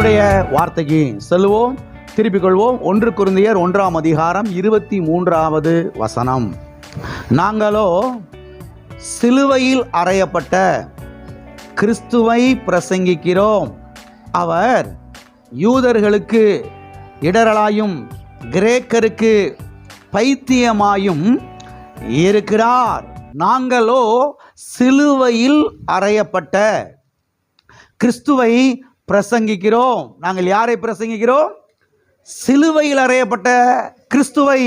கர்த்தருடைய வார்த்தைக்கு செல்வோம். திருப்பிக் கொள்வோம். 1 கொரிந்தியர் 1ஆம் அதிகாரம் 23வது வசனம். நாங்களோ சிலுவையில் அறையப்பட்ட கிறிஸ்துவை பிரசங்கிக்கிறோம். அவர் யூதர்களுக்கு இடரலாயும் கிரேக்கருக்கு பைத்தியமாயும் இருக்கிறார். நாங்களோ சிலுவையில் அறையப்பட்ட கிறிஸ்துவை பிரசங்கிக்கிறோம். நாங்கள் யாரை பிரசங்கிக்கிறோம்? சிலுவையில் அறையப்பட்ட கிறிஸ்துவை.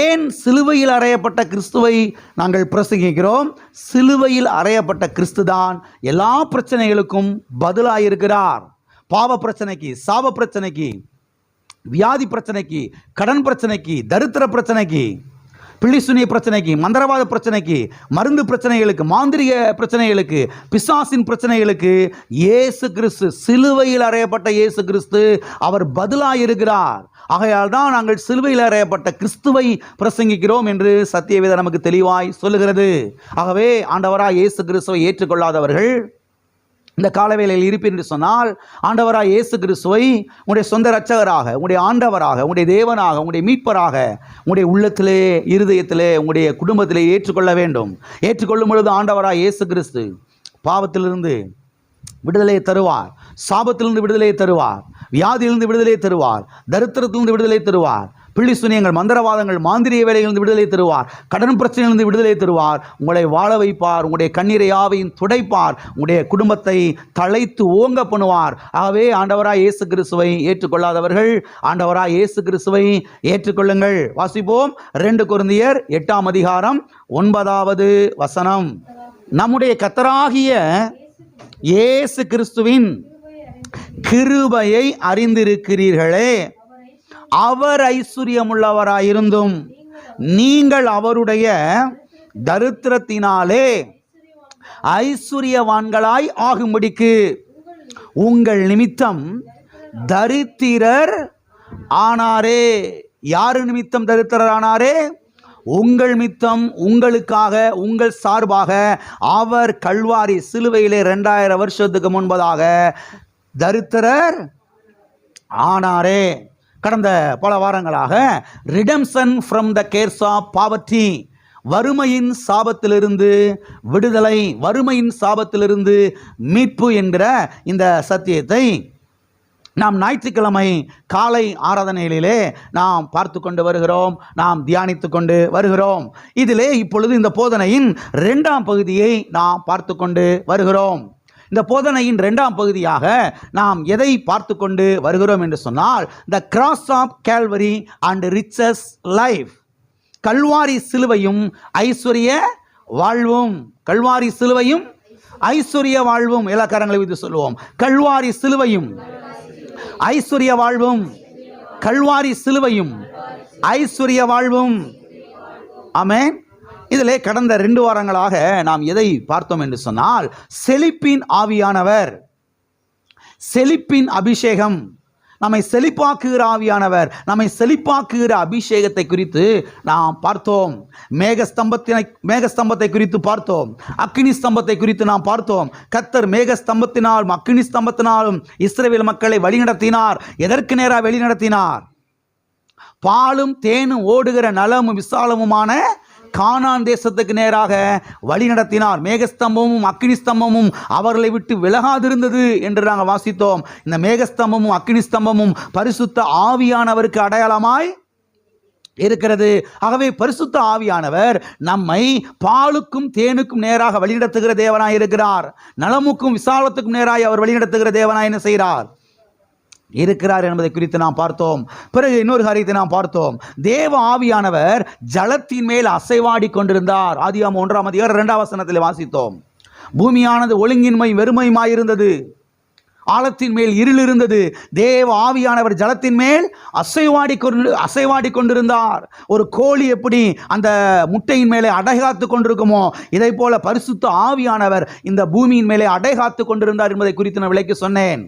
ஏன் சிலுவையில் அறையப்பட்ட கிறிஸ்துவை நாங்கள் பிரசங்கிக்கிறோம்? சிலுவையில் அறையப்பட்ட கிறிஸ்து தான் எல்லா பிரச்சனைகளுக்கும் பதிலாயிருக்கிறார். பாவ பிரச்சனைக்கு, சாப பிரச்சனைக்கு, வியாதி பிரச்சனைக்கு, கடன் பிரச்சனைக்கு, தரித்திர பிரச்சனைக்கு, பிள்ளிசுனிய பிரச்சனைக்கு, மந்திரவாத பிரச்சனைக்கு, மருந்து பிரச்சனைகளுக்கு, மாந்திரிக பிரச்சனைகளுக்கு, பிசாசின் பிரச்சனைகளுக்கு இயேசு கிறிஸ்து, சிலுவையில் அறையப்பட்ட இயேசு கிறிஸ்து அவர் பதிலாயிருக்கிறார். ஆகையால் தான் நாங்கள் சிலுவையில் அறையப்பட்ட கிறிஸ்துவை பிரசங்கிக்கிறோம் என்று சத்தியவேதம் நமக்கு தெளிவாய் சொல்லுகிறது. ஆகவே ஆண்டவராய் இயேசு கிறிஸ்துவை ஏற்றுக்கொள்ளாதவர்கள் இந்த காலவேளையில் இருப்பீர் என்று சொன்னால், ஆண்டவராக இயேசு கிறிஸ்துவை உங்களுடைய சொந்த இரட்சகராக, உங்களுடைய ஆண்டவராக, உங்களுடைய தேவனாக, உங்களுடைய மீட்பராக உங்களுடைய உள்ளத்திலே, இருதயத்திலே, உங்களுடைய குடும்பத்திலே ஏற்றுக்கொள்ள வேண்டும். ஏற்றுக்கொள்ளும் பொழுது ஆண்டவராக இயேசு கிறிஸ்து பாவத்திலிருந்து விடுதலையை தருவார், சாபத்திலிருந்து விடுதலையை தருவார், வியாதியிலிருந்து விடுதலையை தருவார், தரித்திரத்திலிருந்து விடுதலை தருவார், பிள்ளி சுனியங்கள், மந்திரவாதங்கள், மாந்திரிய வேலைகளிலிருந்து விடுதலை தருவார், கடன் பிரச்சனையிலிருந்து விடுதலை தருவார். உங்களை வாழ வைப்பார், உங்களுடைய கண்ணீரை யாவையும் துடைப்பார், உங்களுடைய குடும்பத்தை தழைத்து ஓங்க பண்ணுவார். ஆகவே ஆண்டவராய் இயேசு கிறிஸ்துவை ஏற்றுக்கொள்ளாதவர்கள் ஆண்டவராய் இயேசு கிறிஸ்துவை ஏற்றுக்கொள்ளுங்கள். வாசிப்போம். 2 கொரிந்தியர் 8ஆம் அதிகாரம் 9வது வசனம். நம்முடைய கர்த்தராகிய இயேசு கிறிஸ்துவின் கிருபையை அறிந்திருக்கிறீர்களே. அவர் ஐஸ்வர்யமுள்ளவராயிருந்தும் நீங்கள் அவருடைய தரித்திரத்தினாலே ஐஸ்வர்யவான்களாய் ஆகும்படிக்கு உங்கள் நிமித்தம் தரித்திரர் ஆனாரே. யாரு நிமித்தம் தரித்திரர் ஆனாரே? உங்கள் நிமித்தம், உங்களுக்காக, உங்கள் சார்பாக அவர் கல்வாரி சிலுவையிலே 2000 வருஷத்துக்கு முன்பதாக தரித்திரர் ஆனாரே. கடந்த பல வாரங்களாக redemption from the curse of poverty, வறுமையின் சாபத்திலிருந்து விடுதலை, வறுமையின் சாபத்திலிருந்து மீட்பு என்கிற இந்த சத்தியத்தை நாம் ஞாயிற்றுக்கிழமை காலை ஆராதனையிலே நாம் பார்த்து கொண்டு வருகிறோம், நாம் தியானித்து கொண்டு வருகிறோம். இதிலே இப்பொழுது இந்த போதனையின் 2ஆம் பகுதியை நாம் பார்த்து கொண்டு வருகிறோம். இந்த போதனையின் 2ஆம் பகுதியாக நாம் எதை பார்த்து கொண்டு வருகிறோம் என்று சொன்னால், the cross of Calvary and riches life. கல்வாரி சிலுவையும் ஐஸ்வர்ய வாழ்வும். கல்வாரி சிலுவையும் ஐஸ்வர்ய வாழ்வும். எல்லா கரங்களை வைத்து சொல்லுவோம். கல்வாரி சிலுவையும் ஐஸ்வர்ய வாழ்வும். கல்வாரி சிலுவையும் ஐஸ்வர்ய வாழ்வும். ஆமென். இதிலே கடந்த 2 வாரங்களாக நாம் எதை பார்த்தோம் என்று சொன்னால், செழிப்பின் ஆவியானவர், செழிப்பின் அபிஷேகம், நம்மை செழிப்பாக்குகிற ஆவியானவர், நம்மை செழிப்பாக்குகிற அபிஷேகத்தை குறித்து நாம் பார்த்தோம். மேகஸ்தம்பத்தை குறித்து பார்த்தோம். அக்கினி ஸ்தம்பத்தை குறித்து நாம் பார்த்தோம். கர்த்தர் மேகஸ்தம்பத்தினாலும் அக்கினி ஸ்தம்பத்தினாலும் இஸ்ரவேல் மக்களை வழிநடத்தினார். எதற்கு நேராக வழிநடத்தினார்? பாலும் தேனும் ஓடுகிற நலமும் விசாலமுமான கானான் தேசத்துக்கு நேராக வழி நடத்தினார். மேகஸ்தம்பமும் அக்கினி ஸ்தம்பமும் அவர்களை விட்டு விலகாதிருந்தது என்று நாங்கள் வாசித்தோம். இந்த மேகஸ்தம்பமும் அக்கினி ஸ்தம்பமும் பரிசுத்த ஆவியானவருக்கு அடையாளமாய் இருக்கிறது. ஆகவே பரிசுத்த ஆவியானவர் நம்மை பாலுக்கும் தேனுக்கும் நேராக வழிநடத்துகிற தேவனாய் இருக்கிறார். நலமுக்கும் விசாலத்துக்கும் நேராக அவர் வழிநடத்துகிற தேவனாய் என்ன செய்கிறார்? இருக்கிறார் என்பதை குறித்து நாம் பார்த்தோம். பிறகு இன்னொரு காரியத்தை நாம் பார்த்தோம். தேவ ஆவியானவர் ஜலத்தின் மேல் அசைவாடி கொண்டிருந்தார். ஆதியாகமம் 1ஆம் அதிகாரம் 2ஆம் வசனத்தில் வாசித்தோம். பூமியானது ஒழுங்கின்மை வெறுமையுமாயிருந்தது, ஆழத்தின் மேல் இருள் இருந்தது. தேவ ஆவியானவர் ஜலத்தின் மேல் அசைவாடி கொண்டிருந்தார். ஒரு கோழி எப்படி அந்த முட்டையின் மேலே அடைகாத்து கொண்டிருக்குமோ, இதை போல பரிசுத்த ஆவியானவர் இந்த பூமியின் மேலே அடைகாத்து கொண்டிருந்தார் என்பதை குறித்து நான் விளக்கி சொன்னேன்.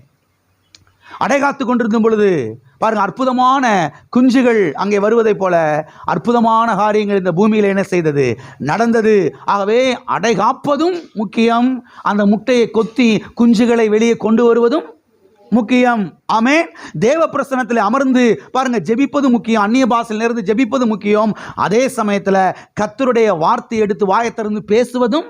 அடைகாத்து கொண்டிருக்கும் பொழுது பாருங்க, அற்புதமான குஞ்சுகள் அங்கே வருவதை போல அற்புதமான காரியங்கள் இந்த பூமியில் என்ன செய்தது? நடந்தது. ஆகவே அடைகாப்பதும் முக்கியம், அந்த முட்டையை கொத்தி குஞ்சுகளை வெளியே கொண்டு வருவதும் முக்கியம். ஆமென். தேவ பிரசன்னத்தில் அமர்ந்து பாருங்க, ஜெபிப்பது முக்கியம். அந்நிய பாஷையில இருந்து ஜெபிப்பது முக்கியம். அதே சமயத்தில் கர்த்தருடைய வார்த்தை எடுத்து வாயை திறந்து பேசுவதும்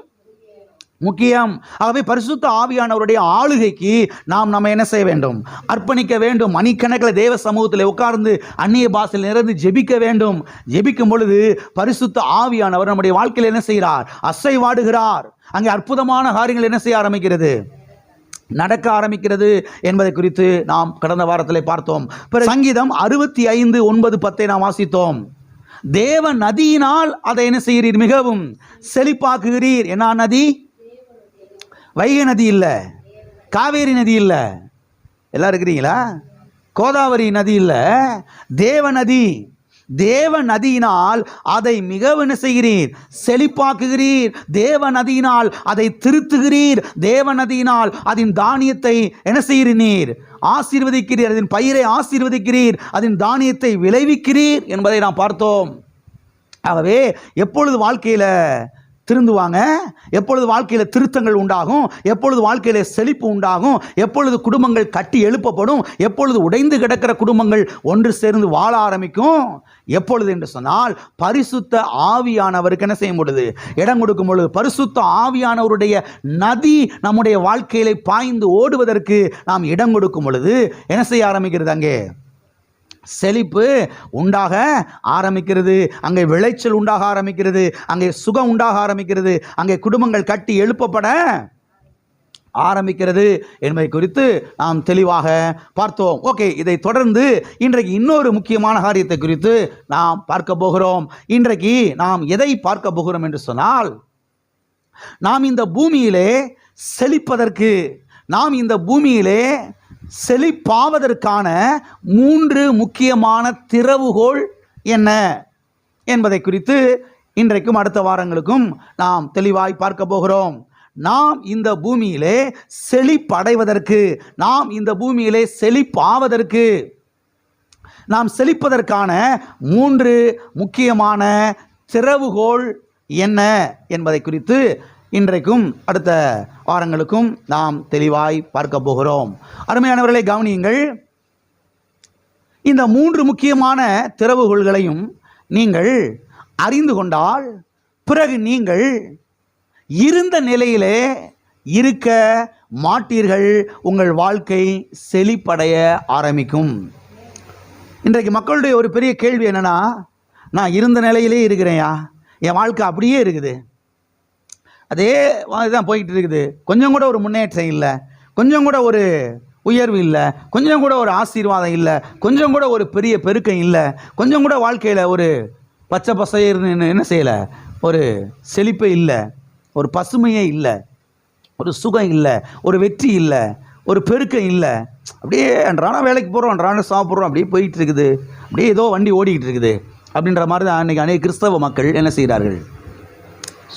முக்கியம். ஆகவே பரிசுத்த ஆவியானவருடைய ஆளுகைக்கு நம்ம என்ன செய்ய வேண்டும்? அர்ப்பணிக்க வேண்டும். மணிக்கணக்கில் தேவ சமூகத்தில் உட்கார்ந்து அந்நிய பாஷையில் இருந்து ஜெபிக்க வேண்டும். ஜெபிக்கும் பொழுது பரிசுத்த ஆவியானவர் நம்முடைய வாழ்க்கையில் என்ன செய்கிறார்? அசைவாடுகிறார். அங்கே அற்புதமான காரியங்கள் என்ன செய்ய ஆரம்பிக்கிறது? நடக்க ஆரம்பிக்கிறது என்பதை குறித்து நாம் கடந்த வாரத்தில் பார்த்தோம். சங்கீதம் 65:9-10 நாம் வாசித்தோம். தேவ நதியினால் அதை என்ன செய்கிறீர்? மிகவும் செழிப்பாக்குகிறீர். என்ன நதி? வைகை நதி இல்லை, காவேரி நதி இல்லை, எல்லாம் இருக்கிறீங்களா? கோதாவரி நதி இல்லை, தேவ நதி. தேவ நதியினால் அதை மிகவும் என்ன செய்கிறீர்? செழிப்பாக்குகிறீர். தேவ நதியினால் அதை திருத்துகிறீர். தேவ நதியினால் அதன் தானியத்தை என்ன செய்கிறீர்? ஆசீர்வதிக்கிறீர். அதன் பயிரை ஆசீர்வதிக்கிறீர். அதன் தானியத்தை விளைவிக்கிறீர் என்பதை நாம் பார்த்தோம். ஆகவே எப்பொழுது வாழ்க்கையில் திருந்துவாங்க, எப்பொழுது வாழ்க்கையில் திருத்தங்கள் உண்டாகும், எப்பொழுது வாழ்க்கையில் செழிப்பு உண்டாகும், எப்பொழுது குடும்பங்கள் கட்டி எழுப்பப்படும், எப்பொழுது உடைந்து கிடக்கிற குடும்பங்கள் ஒன்று சேர்ந்து வாழ ஆரம்பிக்கும், எப்பொழுது என்று சொன்னால் பரிசுத்த ஆவியானவருக்கு என்ன செய்யும் பொழுது? இடம் கொடுக்கும் பொழுது. பரிசுத்த ஆவியானவருடைய நதி நம்முடைய வாழ்க்கையில பாய்ந்து ஓடுவதற்கு நாம் இடம் கொடுக்கும் பொழுது என்ன செய்ய ஆரம்பிக்கிறது? அங்கே செழிப்பு உண்டாக ஆரம்பிக்கிறது. அங்கே விளைச்சல் உண்டாக ஆரம்பிக்கிறது. அங்கே சுகம் உண்டாக ஆரம்பிக்கிறது. அங்கே குடும்பங்கள் கட்டி எழுப்பப்பட ஆரம்பிக்கிறது என்பதை குறித்து நாம் தெளிவாக பார்த்தோம். ஓகே, இதை தொடர்ந்து இன்றைக்கு இன்னொரு முக்கியமான காரியத்தை குறித்து நாம் பார்க்க போகிறோம். இன்றைக்கு நாம் எதை பார்க்க போகிறோம் என்று சொன்னால், நாம் இந்த பூமியிலே செழிப்பதற்கு, நாம் இந்த பூமியிலே செழிப்பாவதற்கான 3 முக்கியமான திறவுகோல் என்ன என்பதை குறித்து இன்றைக்கும் அடுத்த வாரங்களுக்கும் நாம் தெளிவாய் பார்க்க போகிறோம். நாம் இந்த பூமியிலே செழிப்படைவதற்கு, நாம் இந்த பூமியிலே செழிப்பாவதற்கு, நாம் செழிப்பதற்கான 3 முக்கியமான திறவுகோல் என்ன என்பதை குறித்து இன்றைக்கும் அடுத்த வாரங்களுக்கும் நாம் தெளிவாய் பார்க்க போகிறோம். அருமையானவர்களை கவனியுங்கள். இந்த 3 முக்கியமான திறவுகோல்களையும் நீங்கள் அறிந்து கொண்டால் பிறகு நீங்கள் இருந்த நிலையிலே இருக்க மாட்டீர்கள். உங்கள் வாழ்க்கை செழிப்படைய ஆரம்பிக்கும். இன்றைக்கு மக்களுடைய ஒரு பெரிய கேள்வி என்னன்னா, நான் இருந்த நிலையிலே இருக்கிறேயா, என் வாழ்க்கை அப்படியே இருக்குது, அதே தான் போய்கிட்டு இருக்குது, கொஞ்சம் கூட ஒரு முன்னேற்றம் இல்லை, கொஞ்சம் கூட ஒரு உயர்வு இல்லை, கொஞ்சம் கூட ஒரு ஆசீர்வாதம் இல்லை, கொஞ்சம் கூட ஒரு பெரிய பெருக்கம் இல்லை, கொஞ்சம் கூட வாழ்க்கையில் ஒரு பச்சை பசையர்னு என்ன செய்யலை, ஒரு செழிப்பே இல்லை, ஒரு பசுமையே இல்லை, ஒரு சுகம் இல்லை, ஒரு வெற்றி இல்லை, ஒரு பெருக்கம் இல்லை, அப்படியே அன்றாட வேலைக்கு போகிறோம், அன்றாட சாப்பிட்றோம், அப்படியே போயிட்டு இருக்குது, அப்படியே ஏதோ வண்டி ஓடிக்கிட்டு இருக்குது அப்படின்ற மாதிரி தான் அன்றைக்கி அநேக கிறிஸ்தவ மக்கள் என்ன செய்கிறார்கள்,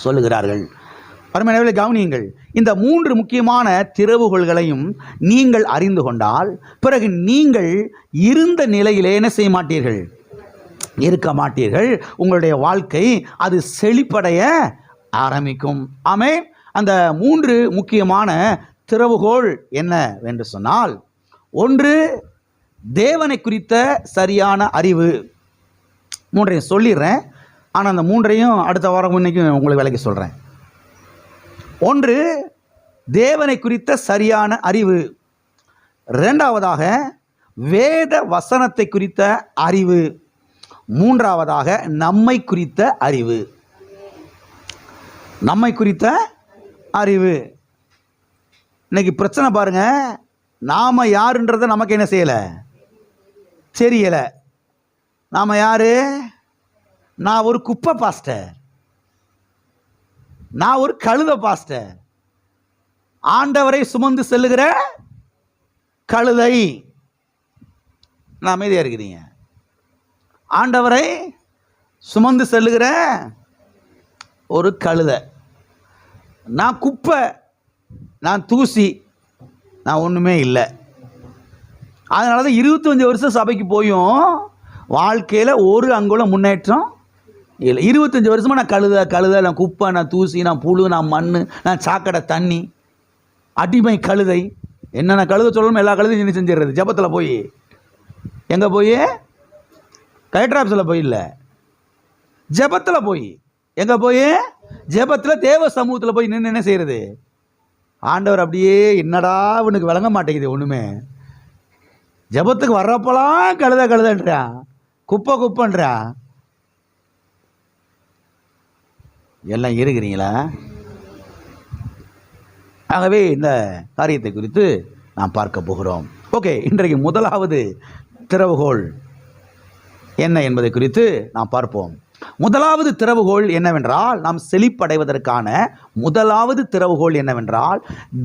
சொல்லுகிறார்கள். அருமையானவர்களே கவனியுங்கள். இந்த 3 முக்கியமான திறவுகோல்களையும் நீங்கள் அறிந்து கொண்டால் பிறகு நீங்கள் இருந்த நிலையிலே என்ன செய்ய மாட்டீர்கள்? இருக்க மாட்டீர்கள். உங்களுடைய வாழ்க்கை அது செழிப்படைய ஆரம்பிக்கும். ஆமென். அந்த 3 முக்கியமான திறவுகோல் என்ன என்று சொன்னால், 1 தேவனை குறித்த சரியான அறிவு. 3ஐயும் சொல்லிடுறேன், ஆனால் அந்த 3ஐயும் அடுத்த வாரம் இன்னைக்கு உங்களுக்கு விளக்கி சொல்கிறேன். 1 தேவனை குறித்த சரியான அறிவு. 2வதாக வேத வசனத்தை குறித்த அறிவு. 3வதாக நம்மை குறித்த அறிவு. நம்மை குறித்த அறிவு. இன்னைக்கு பிரச்சனை பாருங்க, நாம யாருன்றதை நமக்கு என்ன செய்யலை, தெரியலை. நாம யாரு? நான் ஒரு குப்பை பாஸ்டர், நான் ஒரு கழுத பாஸ்டர், ஆண்டவரை சுமந்து செல்லுகிற கழுதை. நான் அமைதியாக இருக்கிறீங்க. ஆண்டவரை சுமந்து செல்லுகிற ஒரு கழுதை. நான் குப்பை, நான் தூசி, நான் ஒன்றுமே இல்லை. அதனால தான் 25 வருஷம் சபைக்கு போயும் வாழ்க்கையில் ஒரு அங்குலம் முன்னேற்றம் இல்லை. 25 வருஷமாக நான் கழுதை, நான் குப்பை, நான் தூசி, நான் புழு, நான் மண், நான் சாக்கடை தண்ணி, அடிமை கழுதை, என்னென்ன கழுத சொல்லணும் எல்லா கழுதையும் நீ செஞ்சிடுறது. ஜபத்தில் போய் எங்கே போய் கலெக்டர் ஆஃபீஸில் போய் இல்லை, ஜபத்தில் போய் எங்கே போய் ஜபத்தில் தேவ சமூகத்தில் போய் நின்று என்ன செய்கிறது. ஆண்டவர் அப்படியே என்னடா உனக்கு விளங்க மாட்டேங்குது ஒன்றுமே. ஜபத்துக்கு வர்றப்பெல்லாம் கழுதன்றா, குப்பைன்றா. எல்லாம் இருக்கிறீங்களா? ஆகவே இந்த காரியத்தை குறித்து நாம் பார்க்க போகிறோம். ஓகே, இன்றைக்கு முதலாவது திறவுகோல் என்ன என்பதை குறித்து நாம் பார்ப்போம். முதலாவது திறவுகோல் என்னவென்றால், நாம் செழிப்படைவதற்கான முதலாவது திறவுகோல் என்னவென்றால்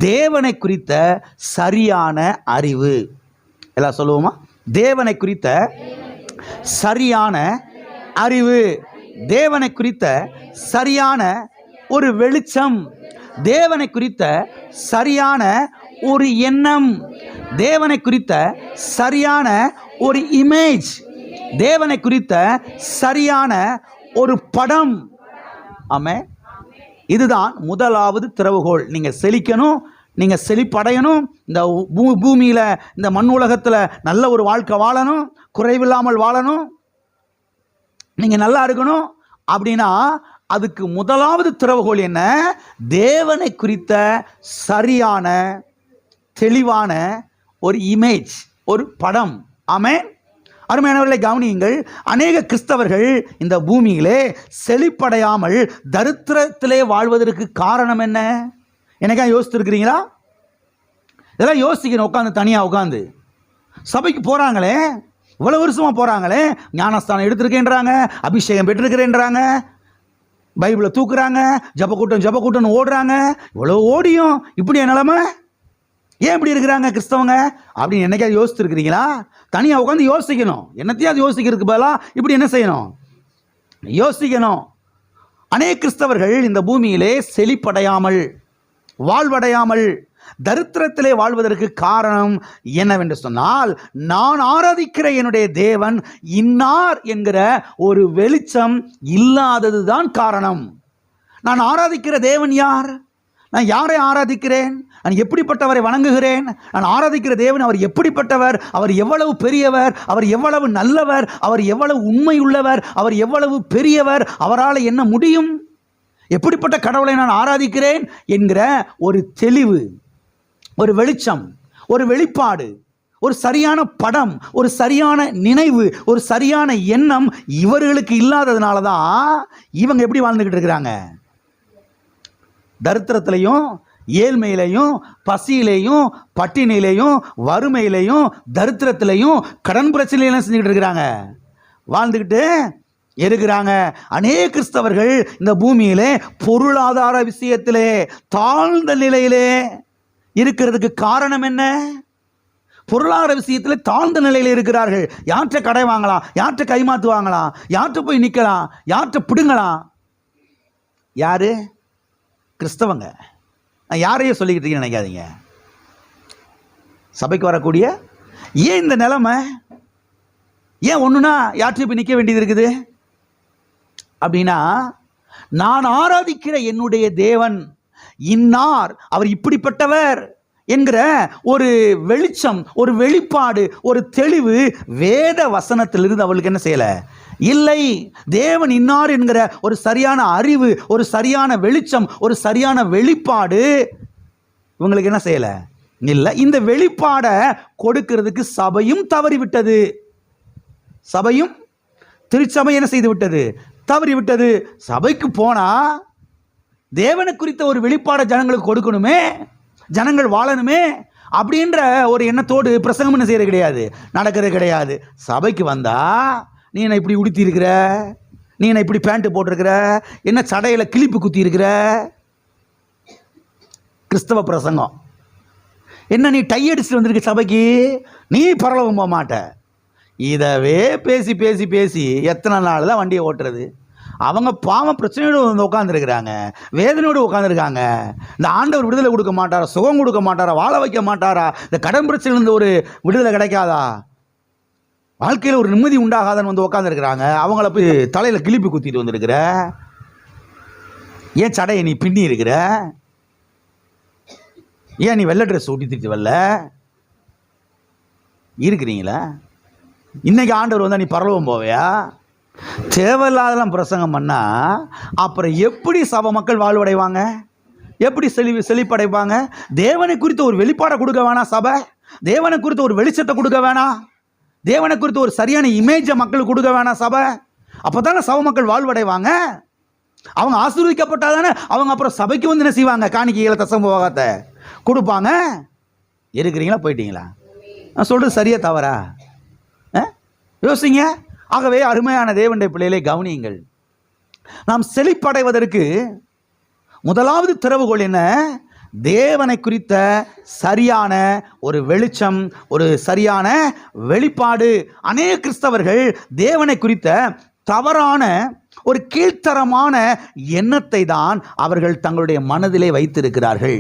தேவனை குறித்த சரியான அறிவு. எல்லாம் சொல்லுவோமா? தேவனை குறித்த சரியான அறிவு, தேவனை குறித்த சரியான ஒரு வெளிச்சம், தேவனை குறித்த சரியான ஒரு எண்ணம், தேவனை குறித்த சரியான ஒரு இமேஜ், தேவனை குறித்த சரியான ஒரு படம். ஆமென். இதுதான் முதலாவது திறவுகோல். நீங்கள் செழிக்கணும், நீங்கள் செழிப்படையணும், இந்த பூமியில் இந்த மண் உலகத்தில் நல்ல ஒரு வாழ்க்கை வாழணும், குறைவில்லாமல் வாழணும், நீங்கள் நல்லா இருக்கணும் அப்படின்னா அதுக்கு முதலாவது திறவுகோல் என்ன? தேவனை குறித்த சரியான தெளிவான ஒரு இமேஜ், ஒரு படம். ஆமென். அருமையானவர்களை கவனியுங்கள். அநேக கிறிஸ்தவர்கள் இந்த பூமியிலே செழிப்படையாமல் தரித்திரத்திலே வாழ்வதற்கு காரணம் என்ன? எனக்கா யோசித்துருக்கிறீங்களா? இதெல்லாம் யோசிக்கணும். உட்காந்து தனியாக உட்காந்து சபைக்கு போகிறாங்களே, இவ்வளோ வருஷமாக போகிறாங்களே, ஞானஸ்தானம் எடுத்திருக்கேன்றாங்க, அபிஷேகம் பெற்றிருக்கிறேன்றாங்க, பைபிளை தூக்குறாங்க, ஜபக்கூட்டம் ஓடுறாங்க, இவ்வளோ ஓடியும் இப்படி நிலைமை ஏன் இப்படி இருக்கிறாங்க கிறிஸ்தவங்க அப்படின்னு என்னைக்காவது யோசித்துருக்கிறீங்களா? தனியாக உட்காந்து யோசிக்கணும். என்னத்தையாவது யோசிக்கிறதுக்கு பதிலாக இப்படி என்ன செய்யணும்? யோசிக்கணும். அநேக கிறிஸ்தவர்கள் இந்த பூமியிலே செழிப்படையாமல் வாழ்வடையாமல் தரித்திரத்திலே வாழ்வதற்கு காரணம் என்னவென்று சொன்னால், நான் ஆராதிக்கிற என்னுடைய தேவன் இன்னார் என்கிற ஒரு வெளிச்சம் இல்லாததுதான் காரணம். நான் ஆராதிக்கிற தேவன் யார்? நான் யாரை ஆராதிக்கிறேன்? நான் எப்படிப்பட்டவரை வணங்குகிறேன்? நான் ஆராதிக்கிற தேவன் அவர் எப்படிப்பட்டவர்? அவர் எவ்வளவு பெரியவர்? அவர் எவ்வளவு நல்லவர்? அவர் எவ்வளவு உண்மை உள்ளவர்? அவர் எவ்வளவு பெரியவர்? அவரால் என்ன முடியும்? எப்படிப்பட்ட கடவுளை நான் ஆராதிக்கிறேன் என்கிற ஒரு தெளிவு, ஒரு வெளிச்சம், ஒரு வெளிப்பாடு, ஒரு சரியான படம், ஒரு சரியான நினைவு, ஒரு சரியான எண்ணம் இவர்களுக்கு இல்லாததுனால தான் இவங்க எப்படி வாழ்ந்துக்கிட்டு இருக்கிறாங்க? தரித்திரத்திலையும் ஏழ்மையிலையும் பசியிலையும் பட்டினியிலையும் வறுமையிலையும் தரித்திரத்திலையும் கடன் பிரச்சனையிலையும் செஞ்சுக்கிட்டு இருக்கிறாங்க, வாழ்ந்துக்கிட்டு இருக்கிறாங்க. அநேக கிறிஸ்தவர்கள் இந்த பூமியிலே பொருளாதார விஷயத்திலே தாழ்ந்த நிலையிலே இருக்கிறதுக்கு காரணம் என்ன? பொருளாதார விஷயத்தில் தாழ்ந்த நிலையில் இருக்கிறார்கள். யார்கிட்ட கடை வாங்கலாம், யார்கிட்ட கைமாத்து வாங்கலாம், யார்கிட்ட போய் நிற்கலாம், யார்கிட்ட பிடுங்கலாம்? யாரு? கிறிஸ்தவங்க. நான் யாரையும் சொல்லிக்கிட்டு இருக்கேன்னு நினைக்காதீங்க. சபைக்கு வரக்கூடிய ஏன் இந்த நிலைமை? ஏன் ஒன்றுனா யார்கிட்ட போய் நிற்க வேண்டியது இருக்குது அப்படின்னா, நான் ஆராதிக்கிற என்னுடைய தேவன் இன்னார், அவர் இப்படிப்பட்டவர் என்கிற ஒரு வெளிச்சம், ஒரு வெளிப்பாடு, ஒரு தெளிவு வேத வசனத்திலிருந்து அவளுக்கு என்ன செய்யலை? இல்லை. தேவன் இன்னார் என்கிற ஒரு சரியான அறிவு, ஒரு சரியான வெளிச்சம், ஒரு சரியான வெளிப்பாடு இவங்களுக்கு என்ன செய்யலை? இல்லை. இந்த வெளிப்பாடை கொடுக்கிறதுக்கு சபையும் தவறிவிட்டது. சபையும் திருச்சபை என்ன செய்து விட்டது? தவறிவிட்டது. சபைக்கு போனால் தேவனை குறித்த ஒரு வெளிப்பாடை ஜனங்களுக்கு கொடுக்கணுமே, ஜனங்கள் வாழணுமே அப்படின்ற ஒரு எண்ணத்தோடு பிரசங்கம் என்ன செய்யறது கிடையாது, நடக்கிறது கிடையாது. சபைக்கு வந்தா நீ என்ன இப்படி உடுத்தி இருக்கிற, நீ என்ன இப்படி பேண்ட்டு போட்டிருக்கிற, என்ன சடையில் கிளிப்பு குத்தி இருக்கிற, கிறிஸ்தவ பிரசங்கம். என்ன நீ டை அடிச்சுட்டு வந்திருக்க சபைக்கு, நீ பரலோகம் போக மாட்ட. இதவே பேசி பேசி பேசி எத்தனை நாள் தான் வண்டியை ஓட்டுறது? அவங்க பாவம் பிரச்சனையோடு வந்து உட்காந்துருக்கிறாங்க, வேதனையோடு உட்காந்துருக்காங்க. இந்த ஆண்டவர் விடுதலை கொடுக்க மாட்டாரா, சுகம் கொடுக்க மாட்டாரா, வாழ வைக்க மாட்டாரா, இந்த கடன் பிரச்சனையிலேருந்து ஒரு விடுதலை கிடைக்காதா, வாழ்க்கையில் ஒரு நிம்மதி உண்டாகாதன்னு வந்து உட்காந்துருக்கிறாங்க. அவங்கள போய் தலையில் கிளிப்பி குத்திட்டு வந்துருக்கிற, ஏன் சடையை நீ பின்னி இருக்கிற, ஏன் நீ வெள்ளை ட்ரெஸ் ஊட்டிட்டு வரல இருக்கிறீங்களா? இன்னைக்கு ஆண்டவர் வந்தா நீ பரலோகம் போவையா? தேவையில்லாதெல்லாம் பிரசங்கம் பண்ணா அப்புறம் எப்படி சபை மக்கள் வாழ்வடைவாங்க? எப்படி செழிப்படைவாங்க? தேவனை குறித்து ஒரு வெளிப்பாடை கொடுக்க வேணாம் சபை? தேவனை குறித்து ஒரு வெளிச்சத்தை கொடுக்க வேணாம்? தேவனை குறித்து ஒரு சரியான இமேஜை மக்களுக்கு கொடுக்க வேணாம் சபை? அப்போதானே சபை மக்கள் வாழ்வடைவாங்க. அவங்க ஆசீர்வதிக்கப்பட்டாதானே அவங்க அப்புறம் சபைக்கு வந்து என்ன செய்வாங்க? காணிக்கைகளை தசமபாகத்தை கொடுப்பாங்க. இருக்கிறீங்களா? போயிட்டீங்களா? நான் சொல்றது சரியா தவறா? யோசிங்க. ஆகவே அருமையான தேவனுடைய பிள்ளைகளை கவனியுங்கள். நாம் செழிப்படைவதற்கு முதலாவது திறவுகோல் என்ன? தேவனை குறித்த சரியான ஒரு வெளிச்சம், ஒரு சரியான வெளிப்பாடு. அநேக கிறிஸ்தவர்கள் தேவனை குறித்த தவறான ஒரு கீழ்த்தரமான எண்ணத்தை தான் அவர்கள் தங்களுடைய மனதிலே வைத்திருக்கிறார்கள்.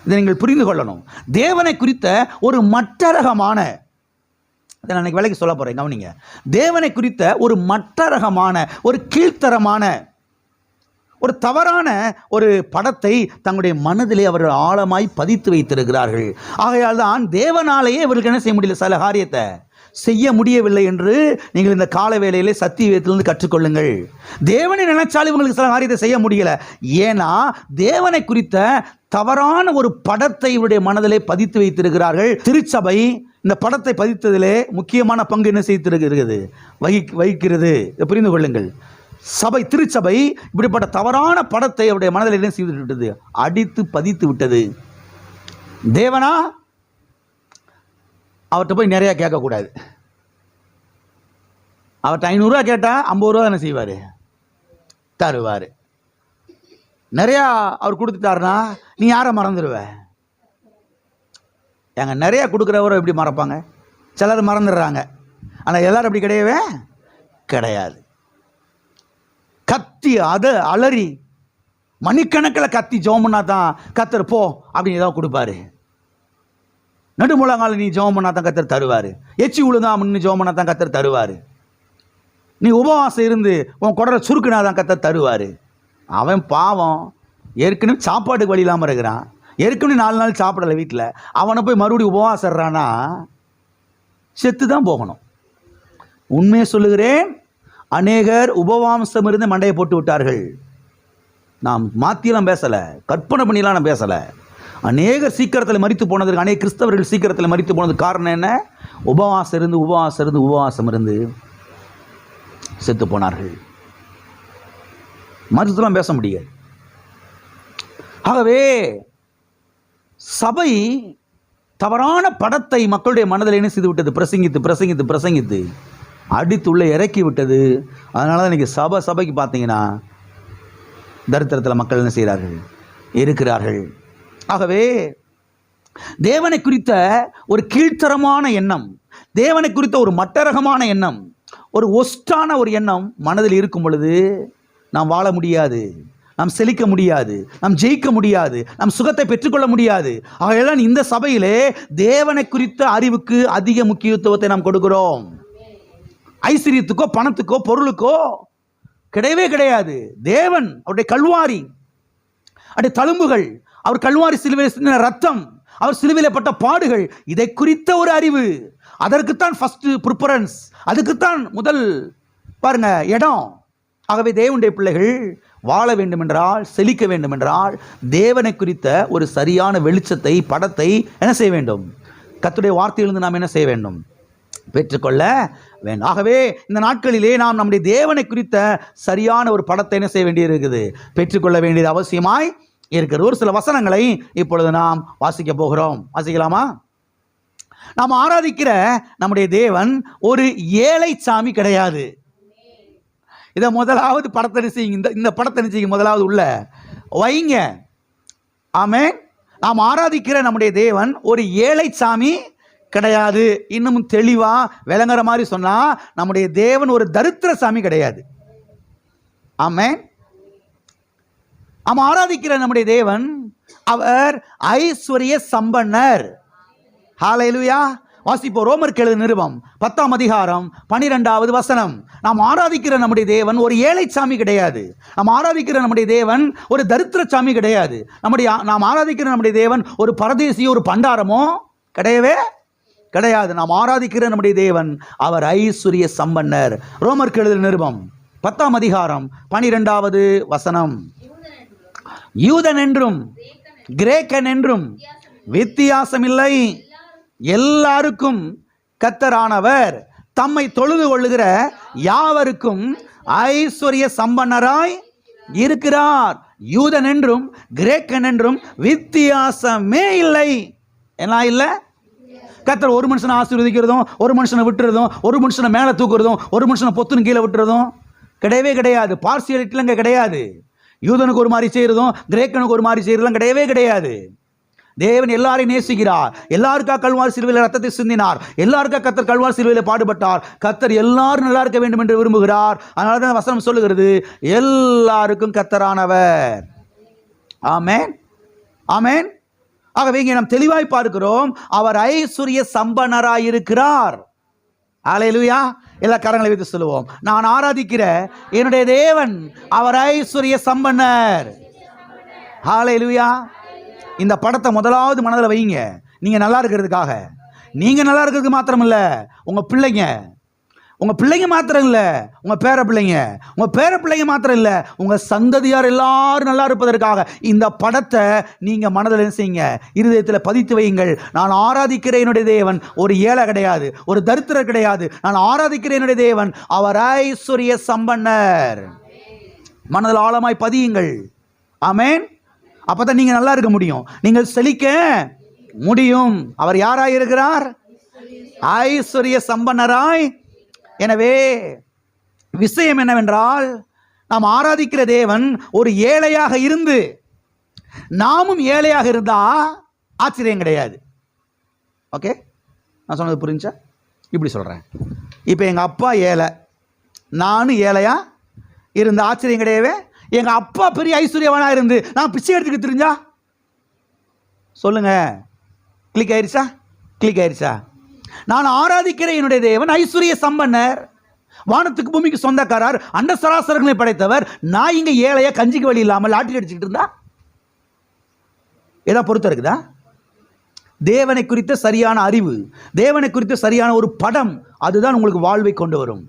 இதை நீங்கள் புரிந்து கொள்ளணும். தேவனை குறித்த ஒரு மட்டரகமான, இதை நான் இன்னைக்கு வேலைக்கு சொல்ல போறேன், கவனிங்க. தேவனை குறித்த ஒரு மட்டரகமான, ஒரு கீழ்த்தரமான, ஒரு தவறான ஒரு படத்தை தங்களுடைய மனதிலே அவர்கள் ஆழமாய் பதித்து வைத்திருக்கிறார்கள். ஆகையால் தான் தேவனாலேயே இவர்களுக்கு என்ன செய்ய முடியல, சில காரியத்தை செய்ய முடியவில்லை என்று நீங்கள் இந்த கால வேளையிலே சத்தியத்திலிருந்து கற்றுக்கொள்ளுங்கள். தேவனை நினைச்சாலும் இவங்களுக்கு சில காரியத்தை செய்ய முடியல. ஏன்னா தேவனை குறித்த தவறான ஒரு படத்தை இவருடைய மனதிலே பதித்து வைத்திருக்கிறார்கள். திருச்சபை இந்த படத்தை பதித்ததிலே முக்கியமான பங்கு என்ன செய்திருக்கிறது, வகிக்கிறது. புரிந்து கொள்ளுங்கள். சபை, திருச்சபை இப்படிப்பட்ட தவறான படத்தை அவருடைய மனதில் என்ன செய்து விட்டது, அடித்து பதித்து விட்டது. தேவனா அவர்கிட்ட போய் நிறையா கேட்கக்கூடாது. அவர்கிட்ட 500 ரூபா கேட்டால் 50 ரூபா என்ன செய்வார், தருவார். நிறையா அவர் கொடுத்துட்டாருன்னா நீ யாரை மறந்துடுவ? ஏங்க நிறையா கொடுக்குறவரை எப்படி மறப்பாங்க? சிலர் மறந்துடுறாங்க. ஆனால் எல்லாரும் அப்படி கிடையவே கிடையாது. கத்தி அலறி மணிக்கணக்கில் கத்தி ஜெபம் பண்ணா தான் கத்தர் போ அப்படின்னு ஏதாவது கொடுப்பாரு. நடுமுழங்கால நீ ஜெபம் பண்ணா தான் கத்தர் தருவார். எச்சி உழுந்தா முன்னு ஜெபம் பண்ணா தான் கத்தர் தருவார். நீ உபவாசம் இருந்து உன் குடலை சுருக்குனா தான் கத்தர் தருவார். அவன் பாவம் ஏற்கனவே சாப்பாட்டுக்கு வழி இல்லாமல் இருக்கிறான். ஏற்கனவே 4 நாள் சாப்பிடலை வீட்டில். அவனை போய் மறுபடியும் உபவாசறானா செத்து தான் போகணும். உண்மையை சொல்லுகிறேன், அநேகர் உபவாசம் இருந்து மண்டையை போட்டு விட்டார்கள். நாம் மாற்றியெல்லாம் பேசலை, கற்பனை பண்ணிலாம் நான் பேசலை. அநேகர் சீக்கிரத்தில் மரித்து போனதற்கு, அநேக கிறிஸ்தவர்கள் சீக்கிரத்தில் மரித்து போனதுக்கு காரணம் என்ன? உபவாசம் இருந்து செத்து போனார்கள். மருத்துவம் பேச முடியாது. ஆகவே சபை தவறான படத்தை மக்களுடைய மனதில் என்ன செய்து விட்டது, பிரசங்கித்து அடித்துள்ள இறக்கி விட்டது. அதனால தான் இன்றைக்கி சபைக்கு பார்த்தீங்கன்னா தரித்திரத்தில் மக்கள் என்ன செய்கிறார்கள், இருக்கிறார்கள். ஆகவே தேவனை குறித்த ஒரு கீழ்த்தரமான எண்ணம், தேவனை குறித்த ஒரு மட்டரகமான எண்ணம், ஒரு ஒஸ்டான ஒரு எண்ணம் மனதில் இருக்கும் பொழுது நாம் வாழ முடியாது, நாம் செழிக்க முடியாது, நாம் ஜெயிக்க முடியாது, நாம் சுகத்தை பெற்றுக்கொள்ள முடியாது. ஆகையால் இந்த சபையிலே தேவனை குறித்த அறிவுக்கு அதிக முக்கியத்துவத்தை நாம் கொடுக்கிறோம். ஐஸ்வர்யத்துக்கோ பணத்துக்கோ பொருளுக்கோ கிடையவே கிடையாது. தேவன், அவருடைய கல்வாரி, அவருடைய தழும்புகள், அவர் கல்வாரி சிலுவையில் சிந்தின ரத்தம், அவர் சிலுவையில் பட்ட பாடுகள், இதை குறித்த ஒரு அறிவு, அதற்குத்தான் ஃபர்ஸ்ட் ப்ரிஃபரன்ஸ், அதுக்குத்தான் முதல் பாருங்க இடம். ஆகவே தேவனுடைய பிள்ளைகள் வாழ வேண்டுமென்றால், செழிக்க வேண்டுமென்றால் தேவனை குறித்த ஒரு சரியான வெளிச்சத்தை, படத்தை என்ன செய்ய வேண்டும், கர்த்தருடைய வார்த்தையிலிருந்து நாம் என்ன செய்ய வேண்டும், பெற்றுக்கொள்ள வேண்டும். ஆகவே இந்த நாட்களிலே நாம் நம்முடைய தேவனை குறித்த சரியான ஒரு படத்தை என்ன செய்ய வேண்டியிருக்குது, பெற்றுக்கொள்ள வேண்டியது அவசியமாய் இருக்கிறது. ஒரு சில வசனங்களை இப்பொழுது நாம் வாசிக்க போகிறோம். வாசிக்கலாமா? நாம் ஆராதிக்கிற நம்முடைய தேவன் ஒரு ஏழை சாமி கிடையாது. இதை முதலாவது படத்தை செய்யுங்க, இந்த படத்தை செய்யுங்க, முதலாவது உள்ள வைங்க. ஆமென். நாம் ஆராதிக்கிற நம்முடைய தேவன் ஒரு ஏழை சாமி கிடையாது. இன்னும் தெளிவா விளங்குற மாதிரி சொன்னா, நம்முடைய தேவன் ஒரு தரித்திர சாமி கிடையாது. ஆமென். நாம் ஆராதிக்கிற நம்முடைய தேவன் அவர் ஐஸ்வர்ய சம்பன்னர். ஹல்லேலூயா. வாசிப்போம். ரோமருக்கு எழுதின நிருபம் 10ஆம் அதிகாரம் 12வது வசனம். நாம் ஆராதிக்கிற நம்முடைய தேவன் ஒரு ஏழை சாமி கிடையாது. நாம் ஆராதிக்கிற நம்முடைய தேவன் ஒரு தரித்திர சாமி கிடையாது. நாம் ஆராதிக்கிற நம்முடைய தேவன் ஒரு பரதேசியோ ஒரு பண்டாரமோ கிடையவே கிடையாது. நாம் ஆராதிக்கிற நம்முடைய தேவன் அவர் ஐஸ்வர்ய சம்பன்னர். ரோமருக்கு எழுதின நிருபம் 10ஆம் அதிகாரம் 12வது வசனம். யூதன் என்றும் கிரேக்கன் என்றும் வித்தியாசமில்லை, எல்லாருக்கும் கர்த்தரானவர் தம்மை தொழுது கொள்ளுகிற யாவருக்கும் ஐஸ்வர்ய சம்பன்னராய் இருக்கிறார். யூதன் என்றும் கிரேக்கன் என்றும் வித்தியாசமே இல்லை. என்ன இல்லை? கர்த்தர் ஒரு மனுஷனை ஆசீர்வதிக்கிறதும், ஒரு மனுஷனை விட்டுறதும், ஒரு மனுஷனை மேலே தூக்குறதும், ஒரு மனுஷனை பொத்துன்னு கீழே விட்டுறதும் கிடையவே கிடையாது. பார்சியாலிட்டிலாம் இங்கே கிடையாது. யூதனுக்கு ஒரு மாதிரி செய்கிறதும் கிரேக்கனுக்கு ஒரு மாதிரி செய்கிறதும் கிடையவே கிடையாது. தேவன் எல்லாரையும் நேசிக்கிறார். எல்லாருக்காக கல்வாரி சிலுவையில் ரத்தத்தை சிந்தினார். எல்லாருக்காக கர்த்தர் கல்வாரி சிலுவையில் பாடுபட்டார். கர்த்தர் எல்லாரும் நல்லா இருக்க வேண்டும் என்று விரும்புகிறார். அதனால தான் வசனம் சொல்லுகிறது, எல்லாருக்கும் கர்த்தரானவர். ஆமென், ஆமென். ஆகவே இங்கே நாம் தெளிவாய் பார்க்கிறோம், அவர் ஐஸ்வர்ய சம்பன்னராய் இருக்கிறார். அல்லேலூயா. எல்லா கரங்களை வைத்து சொல்லுவோம், நான் ஆராதிக்கிற என்னுடைய தேவன் அவர் ஐஸ்வர்ய சம்பன்னர். அல்லேலூயா. இந்த படத்தை முதலாவது மனதில் வைங்க. நீங்கள் நல்லா இருக்கிறதுக்காக, நீங்கள் நல்லா இருக்கிறதுக்கு மாத்திரம் இல்லை, உங்கள் பிள்ளைங்க மாத்திரம் இல்லை, உங்கள் பேர பிள்ளைங்க மாத்திரம் இல்லை, உங்கள் சந்ததியார் எல்லாரும் நல்லா இருப்பதற்காக இந்த படத்தை நீங்கள் மனதில் செய்யுங்க, இருதயத்தில் பதித்து வையுங்கள். நான் ஆராதிக்கிற என்னுடைய தேவன் ஒரு ஏழை கிடையாது, ஒரு தரித்திரர் கிடையாது. நான் ஆராதிக்கிற என்னுடைய தேவன் அவர் ஐஸ்வர்ய சம்பன்னர். மனதில் ஆழமாய் பதியுங்கள். ஆமென். அப்பதான் நீங்க நல்லா இருக்க முடியும், நீங்கள் செழிக்க முடியும். அவர் யாராய் இருக்கிறார்? ஐஸ்வர்ய சம்பன்னராய். எனவே விஷயம் என்னவென்றால், நாம் ஆராதிக்கிற தேவன் ஒரு ஏழையாக இருந்து நாமும் ஏழையாக இருந்தா ஆச்சரியம் கிடையாது. ஓகே, நான் சொன்னது புரிஞ்சா? இப்படி சொல்றேன், இப்போ எங்க அப்பா ஏழை, நானும் ஏழையா இருந்த ஆச்சரியம் கிடையவே. எங்க அப்பா பெரிய ஐஸ்வர்யவானா இருந்து நான் பிச்சை எடுத்துக்க தெரிஞ்சா சொல்லுங்க, கிளிக் ஆயிருச்சா? நான் ஆராதிக்கிற என்னுடைய தேவன் ஐஸ்வர்ய சம்பன்னர், வானத்துக்கு பூமிக்கு சொந்தக்காரர், அண்ட சராசரங்களை படைத்தவர். நான் இங்க ஏழையா கஞ்சிக்கு வழி இல்லாமல் லாட்டரி அடிச்சுக்கிட்டு இருந்தா ஏதா பொறுத்த இருக்குதா? தேவனை குறித்த சரியான அறிவு, தேவனை குறித்த சரியான ஒரு படம், அதுதான் உங்களுக்கு வாழ்வை கொண்டு வரும்.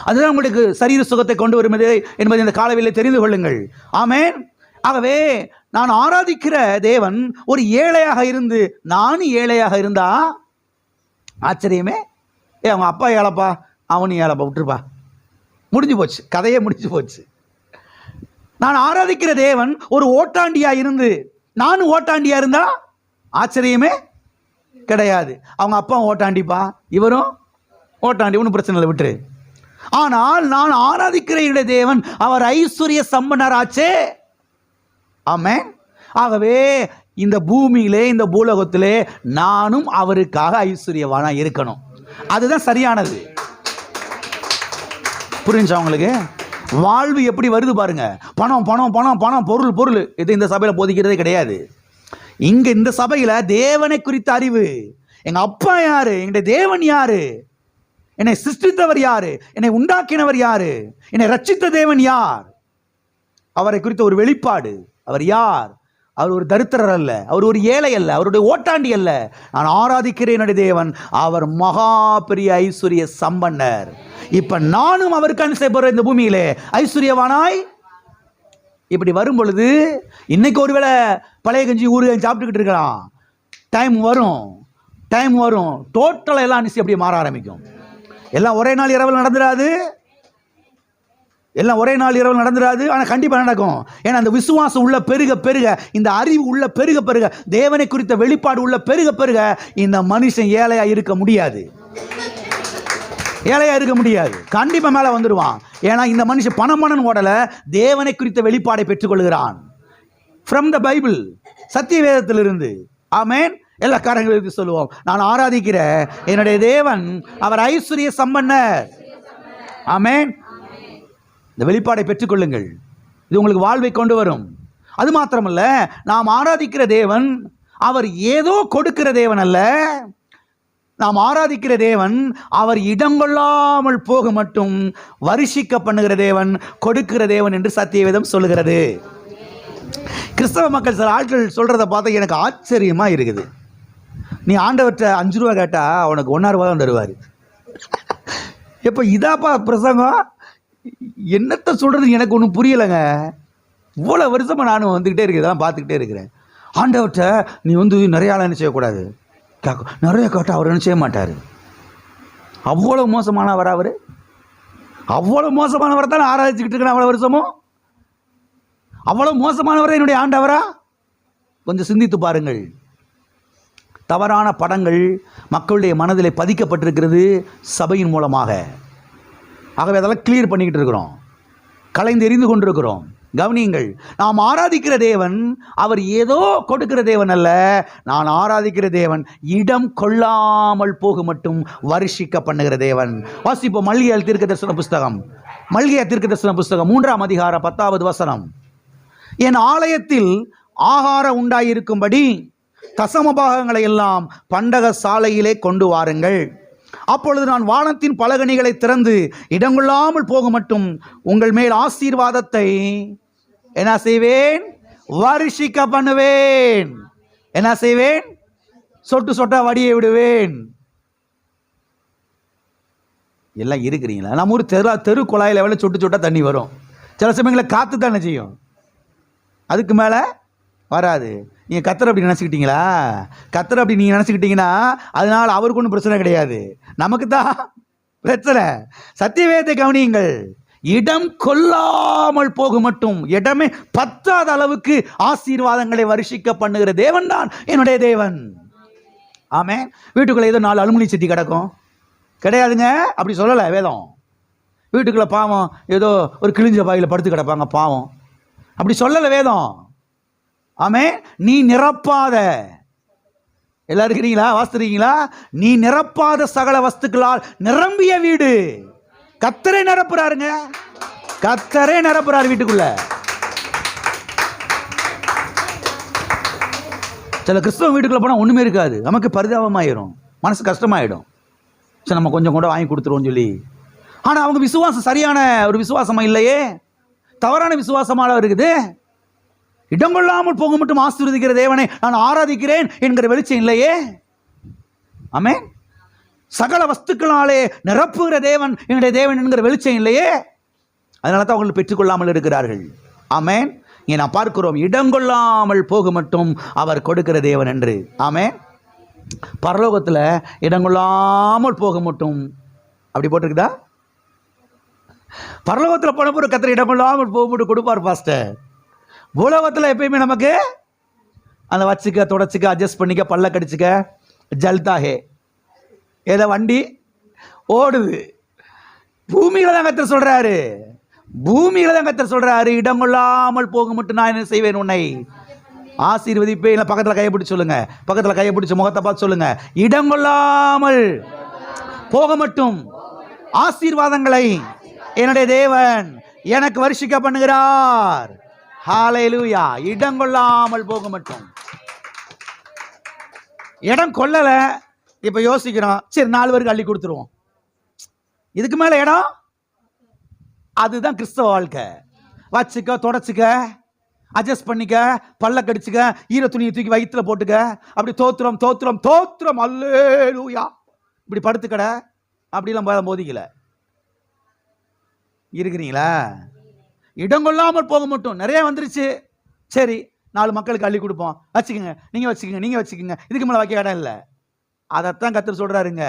அதுதான் உங்களுக்கு சரீர சுகத்தை கொண்டு வரும் என்பதை இந்த காலவெளியில் தெரிந்து கொள்ளுங்கள். ஆமென். ஆகவே நான் ஆராதிக்கிற தேவன் ஒரு ஏழையாக இருந்து நானும் ஏழையாக இருந்தா ஆச்சரியமே. அவங்க அப்பா ஏழைப்பா, அவனும் ஏழைப்பா, விட்டுருப்பா, முடிஞ்சு போச்சு, கதையே முடிஞ்சு போச்சு. நான் ஆராதிக்கிற தேவன் ஒரு ஓட்டாண்டியா இருந்து நானும் ஓட்டாண்டியா இருந்தா ஆச்சரியமே கிடையாது. அவங்க அப்பா ஓட்டாண்டிப்பா, இவரும் ஓட்டாண்டி, ஒன்றும் பிரச்சனை இல்லை, விட்டுரு. ஆனால் நான் ஆராதிக்கிற என்னுடைய தேவன் அவர் ஐஸ்வர்ய சம்பன்னராச்சே. ஆமென். ஆகவே இந்த பூமியிலே, இந்த பூலோகத்திலே நானும் அவருக்காக ஐஸ்வர்யவானா இருக்கணும். அதுதான் சரியானது. புரிஞ்சா உங்களுக்கு? வாழ்வு எப்படி வருது பாருங்க. பணம் பணம் பணம் பணம், பொருள் பொருள், இது இந்த சபையில் போதிக்கிறதே கிடையாது. இங்க இந்த சபையில தேவனை குறித்த அறிவு, எங்க அப்பா யாரு, எங்களுடைய தேவன் யாரு, என்னை சிருஷ்டித்தவர் யாரு, என்னை உண்டாக்கினவர் யாரு, என்னை ரட்சித்த தேவன் யார், அவரை குறித்த ஒரு வெளிப்பாடு. அவர் யார்? அவர் ஒரு தரித்திரர் அல்ல, அவர் ஒரு ஏழை அல்ல, அவருடைய ஓட்டாண்டி அல்ல. நான் ஆராதிக்கிற என்னுடைய தேவன் அவர் மகா பெரிய ஐஸ்வர்ய சம்பன்னர். இப்ப நானும் அவருக்கு அனுசரிப்படுற இந்த பூமியிலே ஐஸ்வர்யவானாய் இப்படி வரும் பொழுது, இன்னைக்கு ஒருவேளை பழைய கஞ்சி ஊறுகாய் சாப்பிட்டுக்கிட்டு இருக்கலாம், டைம் வரும் டோட்டலாக எல்லாம் அனுசி அப்படியே மாற ஆரம்பிக்கும். எல்லாம் ஒரே நாள் இரவில் நடந்துடாது, ஆனால் கண்டிப்பாக நடக்கும். ஏன்னா அந்த விசுவாசம் உள்ள பெருக பெருக, இந்த அறிவு உள்ள பெருக பெருக, தேவனை குறித்த வெளிப்பாடு உள்ள பெருக பெருக, இந்த மனுஷன் ஏழையா இருக்க முடியாது, கண்டிப்பாக மேலே வந்துடுவான். ஏன்னா இந்த மனுஷன் பணம் ஓடல, தேவனை குறித்த வெளிப்பாடை பெற்றுக்கொள்கிறான் ஃப்ரம் த பைபிள், சத்திய வேதத்திலிருந்து. ஆமென். எல்லா காரங்களுக்கு சொல்லுவோம், நான் ஆராதிக்கிற என்னுடைய தேவன் அவர் ஐஸ்வர்ய சம்பன்னர். ஆமென். இந்த வெளிப்பாடை பெற்றுக்கொள்ளுங்கள், இது உங்களுக்கு வாழ்வை கொண்டு வரும். அது மாத்திரமல்ல, நாம் ஆராதிக்கிற தேவன் அவர் ஏதோ கொடுக்கிற தேவன் அல்ல, நாம் ஆராதிக்கிற தேவன் அவர் இடங்கொள்ளாமல் போக மட்டும் வருஷிக்க பண்ணுகிற தேவன், கொடுக்கிற தேவன் என்று சத்தியவேதம் சொல்லுகிறது. கிறிஸ்தவ மக்கள் சில ஆட்கள் சொல்றதை பார்த்தா எனக்கு ஆச்சரியமா இருக்குது. நீ ஆண்டவர்கிட்ட 5 ரூபா கேட்டா அவனுக்கு 1 ரூபா தான் தருவார். இப்போ இதாப்பா பிரசங்கம், என்னத்தை சொல்றது எனக்கு ஒன்றும் புரியலைங்க. இவ்வளோ வருஷமாக நானும் வந்துக்கிட்டே இருக்கிறேன், இதெல்லாம் பார்த்துக்கிட்டே இருக்கிறேன். ஆண்டவர்கிட்ட நீ நிறைய ஆள் என்ன செய்யக்கூடாது, நிறைய கேட்டால் அவர் என்ன செய்ய மாட்டார். அவ்வளோ மோசமானவர் அவர், அவ்வளோ மோசமானவரை தான் ஆராதிச்சுக்கிட்டு இருக்கிறேன் அவ்வளோ வருஷமும். அவ்வளோ மோசமானவரை என்னுடைய ஆண்டவரா? கொஞ்சம் சிந்தித்து பாருங்கள். தவறான படங்கள் மக்களுடைய மனதில் பதிக்கப்பட்டிருக்கிறது சபையின் மூலமாக. ஆகவே அதெல்லாம் கிளியர் பண்ணிக்கிட்டு இருக்கிறோம், கலைந்து எறிந்து கொண்டிருக்கிறோம். கவனியுங்கள், நாம் ஆராதிக்கிற தேவன் அவர் ஏதோ கொடுக்கிற தேவன் அல்ல. நான் ஆராதிக்கிற தேவன் இடம் கொள்ளாமல் போக மட்டும் வருஷிக்க பண்ணுகிற தேவன். வாசிப்போம் மல்கியா தீர்க்கதரிசன புஸ்தகம், மல்கியா தீர்க்கதரிசன புஸ்தகம் 3ஆம் அதிகாரம் 10வது வசனம். என் ஆலயத்தில் ஆகாரம் உண்டாயிருக்கும்படி தசமபாகங்களை எல்லாம் பண்டக சாலையிலே கொண்டு வாருங்கள். அப்பொழுது நான் வானத்தின் பலகணிகளை திறந்து இடங்கொள்ளாமல் போக மட்டும் உங்கள் மேல் ஆசீர்வாதத்தை என்ன செய்வேன், வருஷிக்க பண்ணுவேன். என்ன செய்வேன், சொட்டு சொட்டா வடியை விடுவேன். எல்லாம் இருக்கிறீங்களா? நம்ம ஊர் தெரு குழாயில் எவ்வளோ சொட்டு சொட்டா தண்ணி வரும். சில சமயங்களில் காற்று தானே செய்யும், அதுக்கு மேலே வராது. நீங்கள் கத்தர் அப்படி நினச்சிக்கிட்டீங்களா? கத்தர் அப்படி நீங்கள் நினச்சிக்கிட்டீங்கன்னா அதனால் அவருக்கு ஒன்றும் பிரச்சனை கிடையாது, நமக்கு தான் பிரச்சனை. சத்தியவேதத்தை கவனியுங்கள், இடம் கொள்ளாமல் போக மட்டும், இடமே பத்தாத அளவுக்கு ஆசீர்வாதங்களை வருஷிக்க பண்ணுகிற தேவன் தான் என்னுடைய தேவன். ஆமென். வீட்டுக்குள்ளே ஏதோ 4 அலுமினி சட்டி கிடக்கும், கிடையாதுங்க, அப்படி சொல்லலை வேதம். வீட்டுக்குள்ளே பாவம் ஏதோ ஒரு கிழிஞ்ச பாயில் படுத்து கிடப்பாங்க, பாவம், அப்படி சொல்லலை வேதம். ஆமே. நீ நிரப்பாத, எல்லாரும் இருக்கிறீங்களா, வாசிக்கிறீங்களா? நீ நிரப்பாத சகல வஸ்துக்களால் நிரம்பிய வீடு. கர்த்தரே நிரப்புறாருங்க, கர்த்தரே நிரப்புறாரு வீட்டுக்குள்ள. சில கிறிஸ்தவ வீட்டுக்குள்ள போனால் ஒன்றுமே இருக்காது, நமக்கு பரிதாபமாயிரும், மனசு கஷ்டமாயிடும். சரி நம்ம கொஞ்சம் கூட வாங்கி கொடுத்துருவோம் சொல்லி. ஆனால் அவங்க விசுவாசம் சரியான ஒரு விசுவாசமா இல்லையே, தவறான விசுவாசமாக இருக்குது. இடங்கொள்ளாமல் போக மட்டும் ஆசீர்வதிக்கிற தேவனை நான் ஆராதிக்கிறேன் என்கிற வெளிச்சம் இல்லையே. ஆமென். சகல வஸ்துக்களாலே நிரப்புகிற தேவன் என்னுடைய தேவன் என்கிற வெளிச்சம் இல்லையே, அதனால தான் அவர்கள் பெற்றுக்கொள்ளாமல் இருக்கிறார்கள். ஆமென். இங்கே நான் பார்க்கிறோம், இடங்கொள்ளாமல் போக மட்டும் அவர் கொடுக்கிற தேவன் என்று. ஆமென். பரலோகத்தில் இடங்கொள்ளாமல் போக மட்டும் அப்படி போட்டிருக்குதா? பரலோகத்தில் போன போகிற கத்திர இடங்கொள்ளாமல் போக மட்டும் கொடுப்பார் பாஸ்டர். பூலோகத்தில் எப்பயுமே நமக்கு அந்த வச்சுக்க, தொடச்சிக்க, அட்ஜஸ்ட் பண்ணிக்க, பல்ல கடிச்சிக்க, ஜல்தாகே, ஏதோ வண்டி ஓடுது. பூமியில தான் கர்த்தர் சொல்றாரு, பூமியில தான் கர்த்தர் சொல்றாரு, இடங்கொள்ளாமல் போக மட்டும் நான் என்ன செய்வேன், உன்னை ஆசீர்வதிப்பேன். இல்லை பக்கத்தில் கையை பிடிச்சி சொல்லுங்க, பக்கத்தில் கையை பிடிச்சி முகத்தை பார்த்து சொல்லுங்க, இடங்கொள்ளாமல் போக மட்டும் ஆசீர்வாதங்களை என்னுடைய தேவன் எனக்கு வருஷிக்க பண்ணுகிறார். ஹல்லேலூயா. இடங்கொள்ளாமல் போக மட்டும். இடம் கொள்ளல, இப்ப யோசிக்கிறோம், சரி 4 பேருக்கு அள்ளி கொடுத்துருவோம், இதுக்கு மேல இடம். அதுதான் கிறிஸ்தவ வாழ்க்கை. வச்சுக்க, தொடச்சுக்க, அட்ஜஸ்ட் பண்ணிக்க, பல்ல கடிச்சுக்க, ஈர துணியை தூக்கி வயிற்றுல போட்டுக்க, அப்படி தோத்திரம் தோத்திரம் தோத்திரம் அல்லேலூயா, இப்படி படுத்துக்கட, அப்படிலாம் போதிக்கல. இருக்கிறீங்களா? இடங்கொள்ளாமல் போக மட்டும். நிறைய வந்துருச்சு, சரி 4 மக்களுக்கு அள்ளி கொடுப்போம், வச்சுக்கோங்க, நீங்கள் வச்சுக்கோங்க, நீங்கள் வச்சுக்கோங்க, இதுக்கு மேலே வைக்க இடம் இல்லை. அதைத்தான் கர்த்தர் சொல்கிறாருங்க,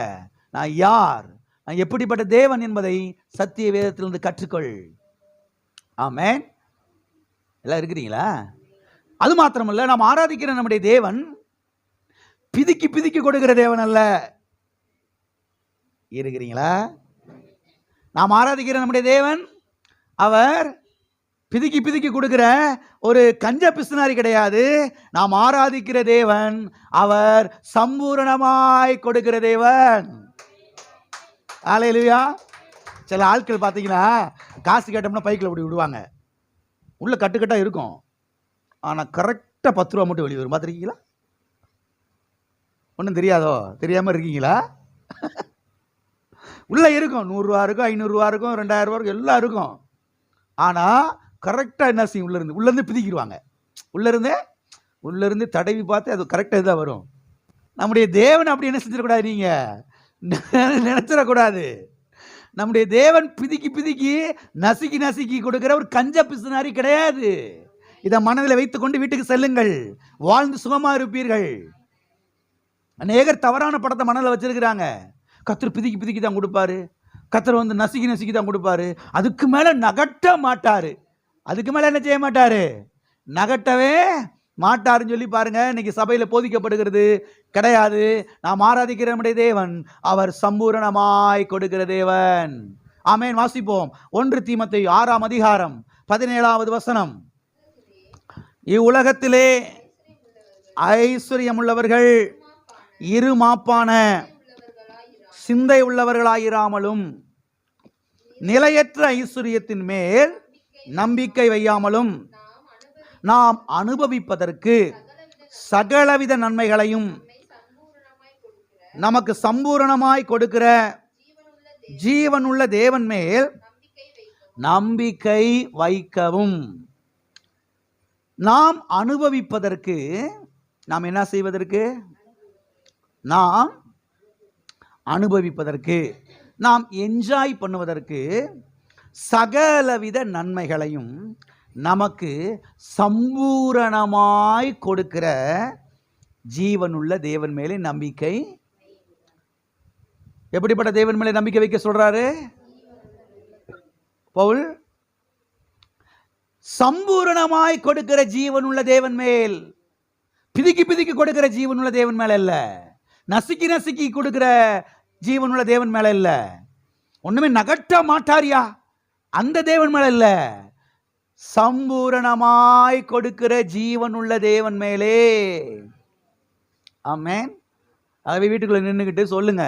நான் யார், நான் எப்படிப்பட்ட தேவன் என்பதை சத்திய வேதத்திலிருந்து கற்றுக்கொள். ஆமென். எல்லாம் இருக்கிறீங்களா? அது மாத்திரமல்ல, நாம் ஆராதிக்கிற நம்முடைய தேவன் பிதுக்கி பிதுக்கி கொடுக்கிற தேவன் அல்ல. இருக்கிறீங்களா? நாம் ஆராதிக்கிற நம்முடைய தேவன் அவர் பிதுக்கி பிதுக்கி கொடுக்கிற ஒரு கஞ்ச பிசுனாரி கிடையாது. நாம் ஆராதிக்கிற தேவன் அவர் சம்பூரணமாய் கொடுக்கிற தேவன். ஹல்லேலூயா. சில ஆட்கள் பார்த்தீங்கன்னா காசு கேட்டோம்னா பைக்கில் அப்படி விடுவாங்க, உள்ள கட்டுக்கட்டாக இருக்கும், ஆனால் கரெக்டாக 10 ரூபா மட்டும் வெளியே வரும். பார்த்துருக்கீங்களா? ஒன்றும் தெரியாதோ, தெரியாமல் இருக்கீங்களா? உள்ளே இருக்கும், 100 இருக்கும், 500 இருக்கும், 2000 இருக்கும், எல்லாம் இருக்கும். ஆனால் கரெக்டாக என்ன செய்யும், உள்ளேருந்து பிதிக்கிடுவாங்க. உள்ளேருந்து தடவி பார்த்து அது கரெக்டாக இதாக வரும். நம்முடைய தேவன் அப்படி என்ன செஞ்சிடக்கூடாது, நீங்கள் நினைச்சிடக்கூடாது. நம்முடைய தேவன் பிதுக்கி நசுக்கி கொடுக்கிற ஒரு கஞ்ச பிசுனாரி கிடையாது. இதை மனதில் வைத்துக்கொண்டு வீட்டுக்கு செல்லுங்கள், வாழ்ந்து சுகமா இருப்பீர்கள். அநேகர் தவறான படத்தை மனதில் வச்சிருக்கிறாங்க. கத்தர் பிதுக்கி தான் கொடுப்பாரு, கத்தர் வந்து நசுக்கி தான் கொடுப்பாரு, அதுக்கு மேலே நகட்ட மாட்டாரு, அதுக்கு மேலே என்ன செய்ய மாட்டாரு, நகட்டவே மாட்டாருன்னு சொல்லி பாருங்க. இன்னைக்கு சபையில் போதிக்கப்படுகிறது கிடையாது. நாம் ஆராதிக்கிற நம்முடைய தேவன் அவர் சம்பூரணமாய் கொடுக்கிற தேவன். ஆமென். வாசிப்போம். 1 தீமோத்தேயு 6ஆம் அதிகாரம் 17வது வசனம். இவ்வுலகத்திலே ஐஸ்வர்யம் உள்ளவர்கள் இருமாப்பான சிந்தை உள்ளவர்களாயிராமலும் நிலையற்ற ஐஸ்வர்யத்தின் மேல் நம்பிக்கை வையாமலும் நாம் அனுபவிப்பதற்கு சகலவித நன்மைகளையும் நமக்கு சம்பூரணமாய் கொடுக்கிற ஜீவனுள்ள தேவன் மேல் நம்பிக்கை வைக்கவும். நாம் அனுபவிப்பதற்கு, நாம் என்ன செய்வதற்கு, நாம் அனுபவிப்பதற்கு, நாம் என்ஜாய் பண்ணுவதற்கு சகலவித நன்மைகளையும் நமக்கு சம்பூரணமாய் கொடுக்கிற ஜீவனுள்ள தேவன் மேலே நம்பிக்கை. எப்படிப்பட்ட தேவன் மேலே நம்பிக்கை வைக்க சொல்றாரு பவுல்? சம்பூரணமாய் கொடுக்கிற ஜீவனுள்ள தேவன் மேல். பிதுக்கி கொடுக்கிற ஜீவனுள்ள தேவன் மேல இல்ல, நசுக்கி கொடுக்கிற ஜீவனுள்ள தேவன் மேல இல்ல, ஒண்ணுமே நகட்ட மாட்டாரியா அந்த தேவன் மேல இல்ல, சம்பூரணமாய் கொடுக்கிற ஜீவனுள்ள தேவன் மேலே. ஆமென். ஆகவே வீட்டுக்குள்ள நின்றுக்கிட்டு சொல்லுங்க,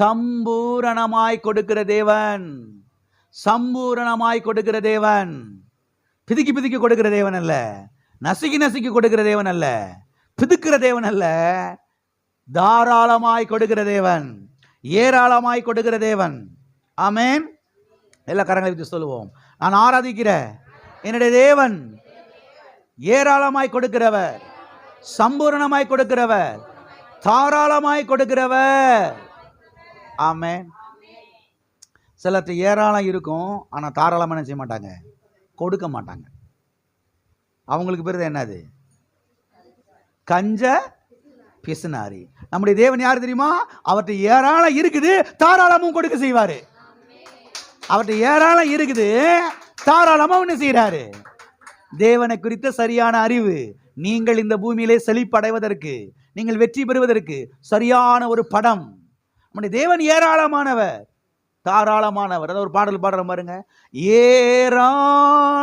சம்பூரணமாய் கொடுக்கிற தேவன், சம்பூரணமாய் கொடுக்கிற தேவன். பிதுக்கி கொடுக்கிற தேவன் அல்ல, நசுக்கி கொடுக்கிற தேவன் அல்ல, பிதுக்கிற தேவன் அல்ல, தாராளமாய் கொடுக்கிற தேவன், ஏராளமாய் கொடுக்கிற தேவன். ஆமென். எல்லா கரங்களை வச்சு சொல்லுவோம், நான் ஆராதிக்கிற என்னுடைய தேவன் ஏராளமாய் கொடுக்கிறவர், சம்பூரணமாய் கொடுக்கிறவர், தாராளமாய் கொடுக்கிறவர். ஆமென். சிலர்கிட்ட ஏராளம் இருக்கும், ஆனால் தாராளமாக செய்ய மாட்டாங்க, கொடுக்க மாட்டாங்க. அவங்களுக்கு பேர் என்னது? கஞ்ச பிசுனாரி. நம்முடைய தேவன் யார் தெரியுமா? அவர்கிட்ட ஏராளம் இருக்குது, தாராளமும் கொடுக்க செய்வாரு. அவர்கிட்ட ஏராளம் இருக்குது, தாராளமாக என்ன செய்யறாரு? தேவனை குறித்த சரியான அறிவு நீங்கள் இந்த பூமியிலே செழிப்படைவதற்கு, நீங்கள் வெற்றி பெறுவதற்கு சரியான ஒரு படம். நம்முடைய தேவன் ஏராளமானவர், தாராளமானவர். அதாவது ஒரு பாடல் பாடுற பாருங்க,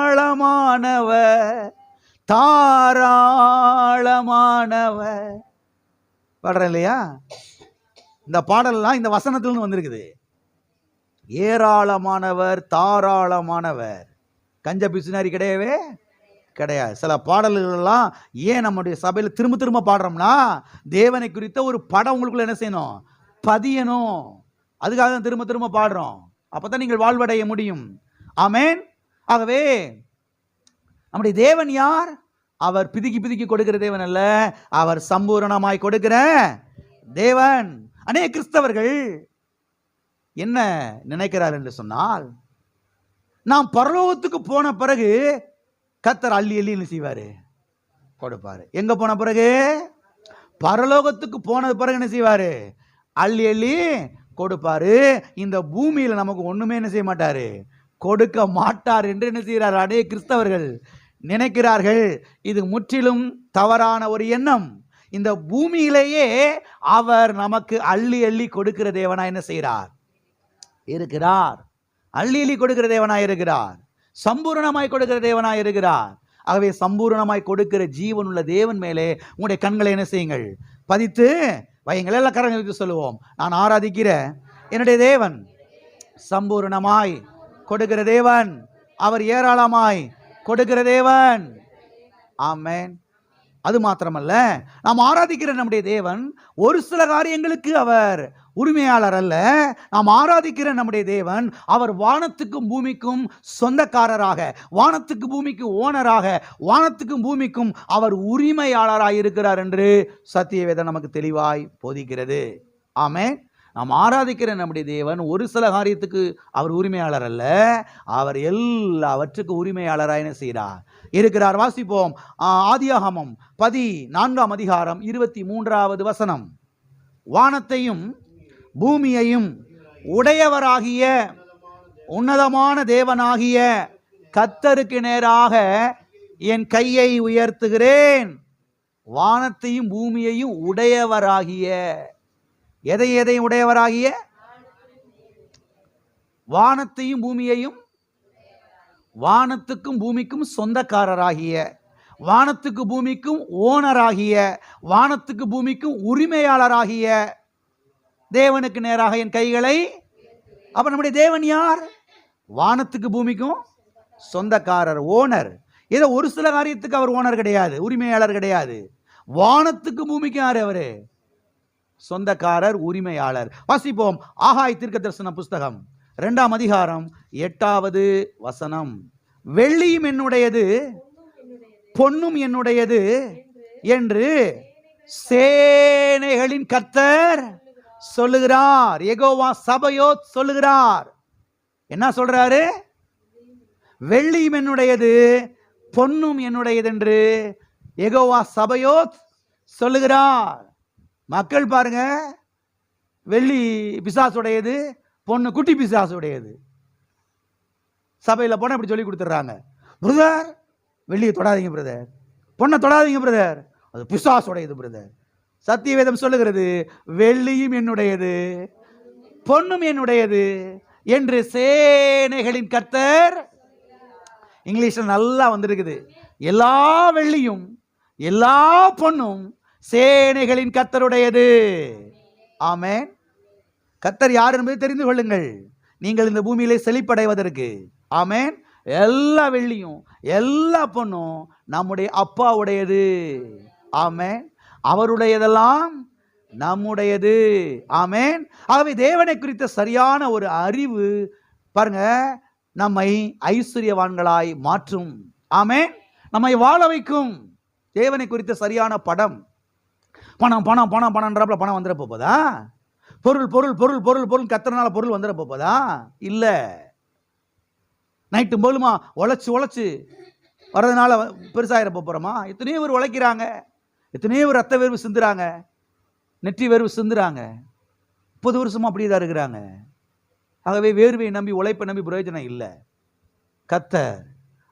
ஏராளமானவர் தாராளமானவர் பாடுறேன் இல்லையா? இந்த பாடல்லாம் இந்த வசனத்திலிருந்து வந்திருக்குது. ஏராளமானவர் தாராளமானவர், கஞ்ச பிசுனாரி கிடையவே கிடையாது. சில பாடல்கள்லாம் ஏன் நம்முடைய சபையில் திரும்ப பாடுறோம்னா, தேவனை குறித்த ஒரு படம் உங்களுக்குள்ள என்ன செய்யணும்? பதியணும். அதுக்காக தான் திரும்ப பாடுறோம். அப்பதான் நீங்கள் வாழ்வடைய முடியும். ஆமென். ஆகவே நம்முடைய தேவன் யார்? அவர் பிதுக்கி கொடுக்கிற தேவன் அல்ல, அவர் சம்பூரணமாய் கொடுக்கிற தேவன். அநேக கிறிஸ்தவர்கள் என்ன நினைக்கிறார் என்று சொன்னால், நாம் பரலோகத்துக்கு போன பிறகு கர்த்தர் அள்ளி என்ன செய்வாரு? கொடுப்பாரு. எங்க போன பிறகு? பரலோகத்துக்கு போனது பிறகு என்ன செய்வாரு? அள்ளி கொடுப்பாரு. இந்த பூமியில நமக்கு ஒண்ணுமே என்ன செய்ய மாட்டாரு? கொடுக்க மாட்டார் என்று என்ன செய்கிறார்? அநேக கிறிஸ்தவர்கள் நினைக்கிறார்கள். இது முற்றிலும் தவறான ஒரு எண்ணம். இந்த பூமியிலேயே அவர் நமக்கு அள்ளி கொடுக்கிற தேவனா என்ன செய்கிறார்? இருக்கிறார். அள்ளி கொடுக்கிற தேவனாய் இருக்கிறார், சம்பூரணமாய் கொடுக்கிற தேவனாய் இருக்கிறார். ஆகவே சம்பூரணமாய் கொடுக்கிற ஜீவன் உள்ள தேவன் மேலே உங்களுடைய கண்களை என்ன செய்யுங்கள்? பதித்து வையுங்கள். எல்லாம் கரங்களுக்கு சொல்லுவோம், நான் ஆராதிக்கிற என்னுடைய தேவன் சம்பூரணமாய் கொடுக்கிற தேவன், அவர் ஏராளமாய் கொடுக்கிற தேவன். ஆமென். அது மாத்திரமல்ல, நாம் ஆராதிக்கிற நம்முடைய தேவன் ஒரு சில காரியங்களுக்கு அவர் உரிமையாளர் அல்ல. நாம் ஆராதிக்கிற நம்முடைய தேவன் அவர் வானத்துக்கும் பூமிக்கும் சொந்தக்காரராக, வானத்துக்கு பூமிக்கு ஓனராக, வானத்துக்கும் பூமிக்கும் அவர் உரிமையாளராக இருக்கிறார் என்று சத்தியவேதம் நமக்கு தெளிவாய் போதிக்கிறது. ஆமென். நாம் ஆராதிக்கிற நம்முடைய தேவன் ஒரு சில காரியத்துக்கு அவர் உரிமையாளர் அல்ல, அவர் எல்லாவற்றுக்கும் உரிமையாளராக என்ன செய்கிறார் இருக்கிறார். வாசிப்போம். ஆதியாகமம் 14ஆம் அதிகாரம் 23வது வசனம். வானத்தையும் பூமியையும் உடையவராகிய உன்னதமான தேவனாகிய கர்த்தருக்கு நேராக என் கையை உயர்த்துகிறேன். வானத்தையும் பூமியையும் உடையவராகிய, எதை உடையவராகிய? வானத்தையும் பூமியையும், வானத்துக்கும் பூமிக்கும் சொந்தக்காரராகிய, வானத்துக்கு பூமிக்கும் ஓனராகிய, வானத்துக்கு பூமிக்கும் உரிமையாளராகிய தேவனுக்கு நேராக என் கைகளை. அப்ப நம்முடைய தேவன் யார்? வானத்துக்கு பூமிக்கும் சொந்தக்காரர், ஓனர். ஏதோ ஒரு சில காரியத்துக்கு அவர் ஓனர் கிடையாது, உரிமையாளர் கிடையாது. வானத்துக்கு பூமிக்கு யார்? அவரு சொந்தக்காரர், உரிமையாளர். வாசிப்போம். ஆகாய் தீர்க்கதரிசன புஸ்தகம் 2ஆம் அதிகாரம் 8வது வசனம். வெள்ளியும் என்னுடையது, பொன்னும் என்னுடையது என்று சேனைகளின் கர்த்தர் சொல்லுகிறார். யெகோவா சபையோத் சொல்லுகிறார். என்ன சொல்றாரு? வெள்ளியும் என்னுடையது, பொன்னும் என்னுடையது என்று யெகோவா சபையோத் சொல்லுகிறார். மக்கள் பாருங்க, வெள்ளி பிசாசுடையது, பொண்ணு குட்டி பிசாசுடையது. சபையில் போனால் இப்படி சொல்லி கொடுத்துட்றாங்க. பிரதர், வெள்ளியை தொடாதீங்க பிரதர், பொண்ணை தொடாதீங்க பிரதர், அது பிசாசுடையது பிரதர். சத்தியவேதம் சொல்லுகிறது, வெள்ளியும் என்னுடையது, பொன்னும் என்னுடையது என்று சேனைகளின் கர்த்தர். இங்கிலீஷில் நல்லா வந்திருக்குது. எல்லா வெள்ளியும் எல்லா பொன்னும் சேனைகளின் கர்த்தருடையது. ஆமென். கர்த்தர் யார் என்பதை தெரிந்து கொள்ளுங்கள், நீங்கள் இந்த பூமியிலே செழிப்படைவதற்கு. ஆமென். எல்லா வெள்ளியும் எல்லா பொண்ணும் நம்முடைய அப்பாவுடையது. ஆமென். அவருடையதெல்லாம் நம்முடையது. ஆமென். ஆகவே தேவனை குறித்த சரியான ஒரு அறிவு பாருங்க நம்மை ஐஸ்வர்யவான்களாய் மாற்றும். ஆமென். நம்மை வாழ வைக்கும். தேவனை குறித்த சரியான படம். பணம் பணம் பணம் பணம்ன்றப்பல பணம் வந்துட போதா? பொருள் பொருள் பொருள் பொருள் பொருள் கத்துறனால பொருள் வந்துட போதா? இல்ல. நைட்டு போலுமா உழைச்சு உழைச்சு வர்றதுனால பெருசாகிற போறோமா? எத்தனையோ பேர் உழைக்கிறாங்க, எத்தனையோ பேர் ரத்த வேர்வு சிந்துறாங்க, நெற்றி வேர்வு சிந்துறாங்க, 30 வருஷமா அப்படியே தான் இருக்கிறாங்க. ஆகவே வேர்வை நம்பி, உழைப்பை நம்பி பிரயோஜனம் இல்லை. கர்த்தர்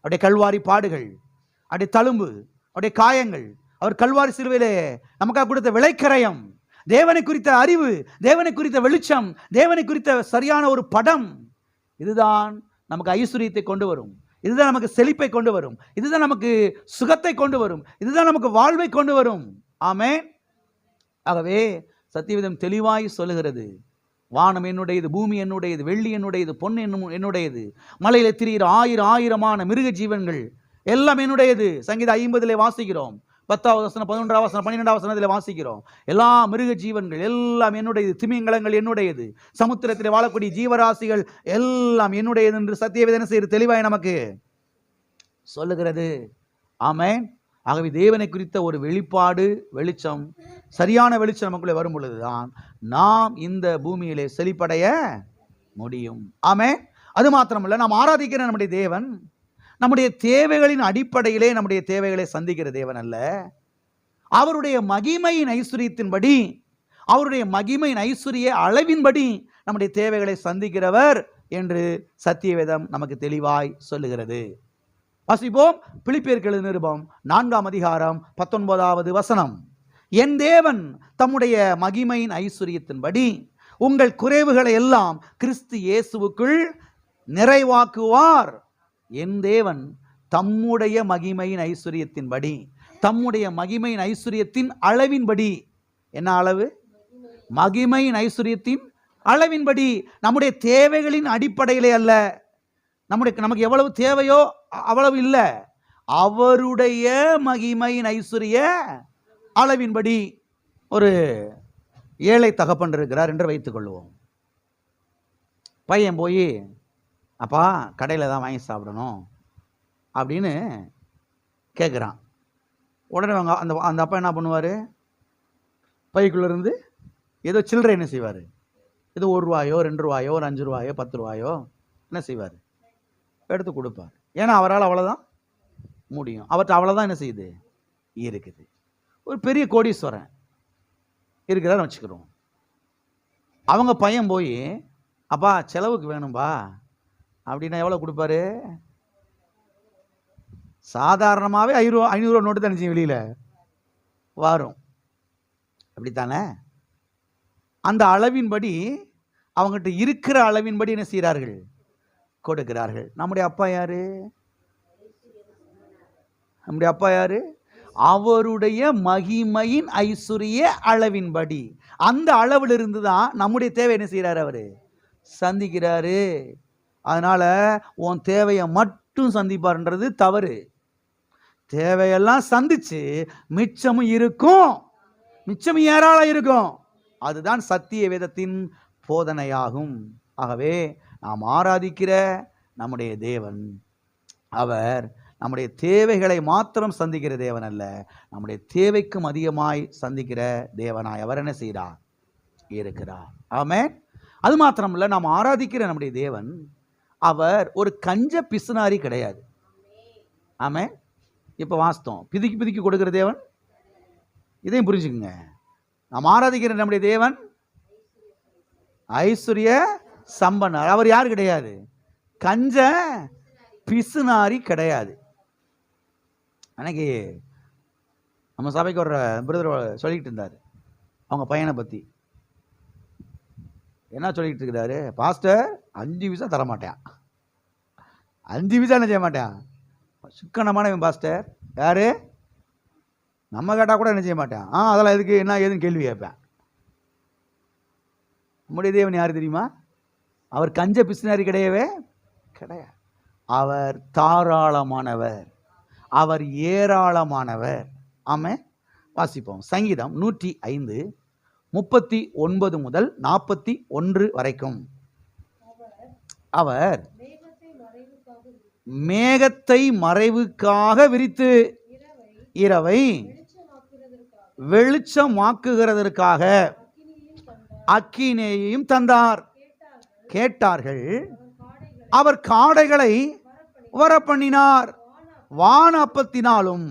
அப்படியே கல்வாரி பாடுகள், அப்படியே தழும்பு, அப்படியே காயங்கள், அவர் கல்வாரி சிலுவையிலே நமக்காக கொடுத்த விளைக்கரையம், தேவனை குறித்த அறிவு, தேவனை குறித்த வெளிச்சம், தேவனை குறித்த சரியான ஒரு படம், இதுதான் நமக்கு ஐஸ்வர்யத்தை கொண்டு வரும். இதுதான் நமக்கு செழிப்பை கொண்டு வரும். இதுதான் நமக்கு சுகத்தை கொண்டு வரும். இதுதான் நமக்கு வாழ்வை கொண்டு வரும். ஆமென். ஆகவே சத்தியவேதம் தெளிவாய் சொல்லுகிறது, வானம் என்னுடையது, பூமி என்னுடையது, வெள்ளி என்னுடையது, பொன் என்னுடையது, மலையில திரிகிற ஆயிரமான மிருக ஜீவன்கள் எல்லாம் என்னுடையது. சங்கீதம் 50 வாசிக்கிறோம். 10வது வசனம், 11வது வசனம், 12வது வசனத்தில் வாசிக்கிறோம். எல்லா மிருக ஜீவன்கள் எல்லாம் என்னுடையது, திமிங்கலங்கள் என்னுடையது, சமுத்திரத்தில் வாழக்கூடிய ஜீவராசிகள் எல்லாம் என்னுடையது என்று சத்தியவேதனை செய்து தெளிவாய் நமக்கு சொல்லுகிறது. ஆமென். ஆகவே தேவனை குறித்த ஒரு வெளிப்பாடு, வெளிச்சம், சரியான வெளிச்சம் நமக்குள்ளே வரும் பொழுதுதான் நாம் இந்த பூமியிலே செழிப்படைய முடியும். ஆமென். அது மாத்திரமல்ல, நாம் ஆராதிக்கிற நம்முடைய தேவன் நம்முடைய தேவைகளின் அடிப்படையிலே நம்முடைய தேவைகளை சந்திக்கிற தேவன் அல்ல. அவருடைய மகிமையின் ஐஸ்வர்யத்தின்படி, அவருடைய மகிமையின் ஐஸ்வர்ய அளவின்படி நம்முடைய தேவைகளை சந்திக்கிறவர் என்று சத்தியவேதம் நமக்கு தெளிவாய் சொல்லுகிறது. வாசிப்போம். பிலிப்பியருக்கு எழுதின நிருபம் 4ஆம் அதிகாரம் 19வது வசனம். என் தேவன் தம்முடைய மகிமையின் ஐஸ்வர்யத்தின்படி உங்கள் குறைவுகளை எல்லாம் கிறிஸ்து இயேசுவுக்குள் நிறைவாக்குவார். என் தேவன் தம்முடைய மகிமையின் ஐஸ்வர்யத்தின்படி, தம்முடைய மகிமையின் ஐஸ்வர்யத்தின் அளவின்படி. என்ன அளவு? மகிமையின் ஐஸ்வர்யத்தின் அளவின்படி. நம்முடைய தேவைகளின் அடிப்படையிலே அல்ல, நமக்கு எவ்வளவு தேவையோ அவ்வளவு இல்லை, அவருடைய மகிமையின் ஐஸ்வர்ய அளவின்படி. ஒரு ஏழை தகப்பன் இருக்கிறார் என்று வைத்துக் கொள்வோம். பையன் போய் அப்பா கடையில் தான் வாங்கி சாப்பிடணும் அப்படின்னு கேட்குறான். உடனே அந்த அப்பா என்ன பண்ணுவார்? பைக்குள்ளேருந்து ஏதோ சில்லறை என்ன செய்வார்? ஏதோ 1 ரூபாயோ 2 ரூபாயோ ஒரு 5 ரூபாயோ 10 ரூபாயோ என்ன செய்வார்? எடுத்து கொடுப்பார். ஏன்னா அவரால் அவ்வளோதான் முடியும். அவர்கிட்ட அவ்வளோதான் என்ன செய்யுது இருக்குது. ஒரு பெரிய கோடீஸ்வரன் இருக்கிறான்னு வச்சுக்கிறோம். அவங்க பையன் போய் அப்பா செலவுக்கு வேணும்பா அப்படின்னா எவ்வளோ கொடுப்பாரு? சாதாரணமாகவே 500 ரூபா நோட்டு தான் வெளியில் வரும். அப்படித்தானே? அந்த அளவின்படி அவங்ககிட்ட இருக்கிற அளவின்படி என்ன செய்கிறார்கள்? கொடுக்கிறார்கள். நம்முடைய அப்பா யாரு? நம்முடைய அப்பா யாரு? அவருடைய மகிமையின் ஐஸ்வரிய அளவின்படி, அந்த அளவில் இருந்து தான் நம்முடைய தேவை என்ன செய்கிறாரு? அவரு சந்திக்கிறாரு. அதனால உன் தேவையை மட்டும் சந்திப்பார்ன்றது தவறு. தேவையெல்லாம் சந்திச்சு மிச்சமும் இருக்கும், மிச்சமும் ஏராளம் இருக்கும். அதுதான் சத்திய வேதத்தின் போதனையாகும். ஆகவே நாம் ஆராதிக்கிற நம்முடைய தேவன் அவர் நம்முடைய தேவைகளை மாத்திரம் சந்திக்கிற தேவன் அல்ல, நம்முடைய தேவைக்கும் அதிகமாய் சந்திக்கிற தேவனாய் அவர் என்ன செய்கிறார்? இருக்கிறார். ஆமென். அது மாத்திரமல்ல, நாம் ஆராதிக்கிற நம்முடைய தேவன் அவர் ஒரு கஞ்ச பிசுனாரி கிடையாது. ஆமென். இப்போ வாஸ்தவம், பிதிக்கி பிதிக்கி கொடுக்கிற தேவன். இதையும் புரிஞ்சுக்குங்க. நாம் ஆராதிக்கிற நம்முடைய தேவன் ஐஸ்வர்ய சம்பனர். அவர் யார் கிடையாது? கஞ்ச பிசுனாரி கிடையாது. அன்னைக்கு நம்ம சபைக்கு ஒரு பிரதர் சொல்லிக்கிட்டு இருந்தார் அவங்க பையனை பற்றி. என்ன சொல்லிக்கிட்டு இருக்கிறாரு? பாஸ்டர் 5 விசா தரமாட்டேன், 5 விசா என்ன செய்ய மாட்டேன், சிக்கனமானவன் பாஸ்டர். யாரு? நம்ம கேட்டால் கூட என்ன செய்ய மாட்டேன். அதெல்லாம் எதுக்கு, என்ன ஏதுன்னு கேள்வி கேட்பேன். நம்முடைய தேவன் யார் தெரியுமா? அவர் கஞ்ச பிசுனாரி கிடையவே கிடையாது. அவர் தாராளமானவர், அவர் ஏராளமானவர். ஆமென். வாசிப்போம். சங்கீதம் 105 39 முதல் 41 வரைக்கும். அவர் மேகத்தை மறைவுக்காக விரித்து இரவை வெளிச்சமாக்குகிறதற்காக அக்கினியையும் தந்தார். கேட்டார்கள். அவர் காடைகளை வரப்பண்ணினார், வான அப்பத்தினாலும்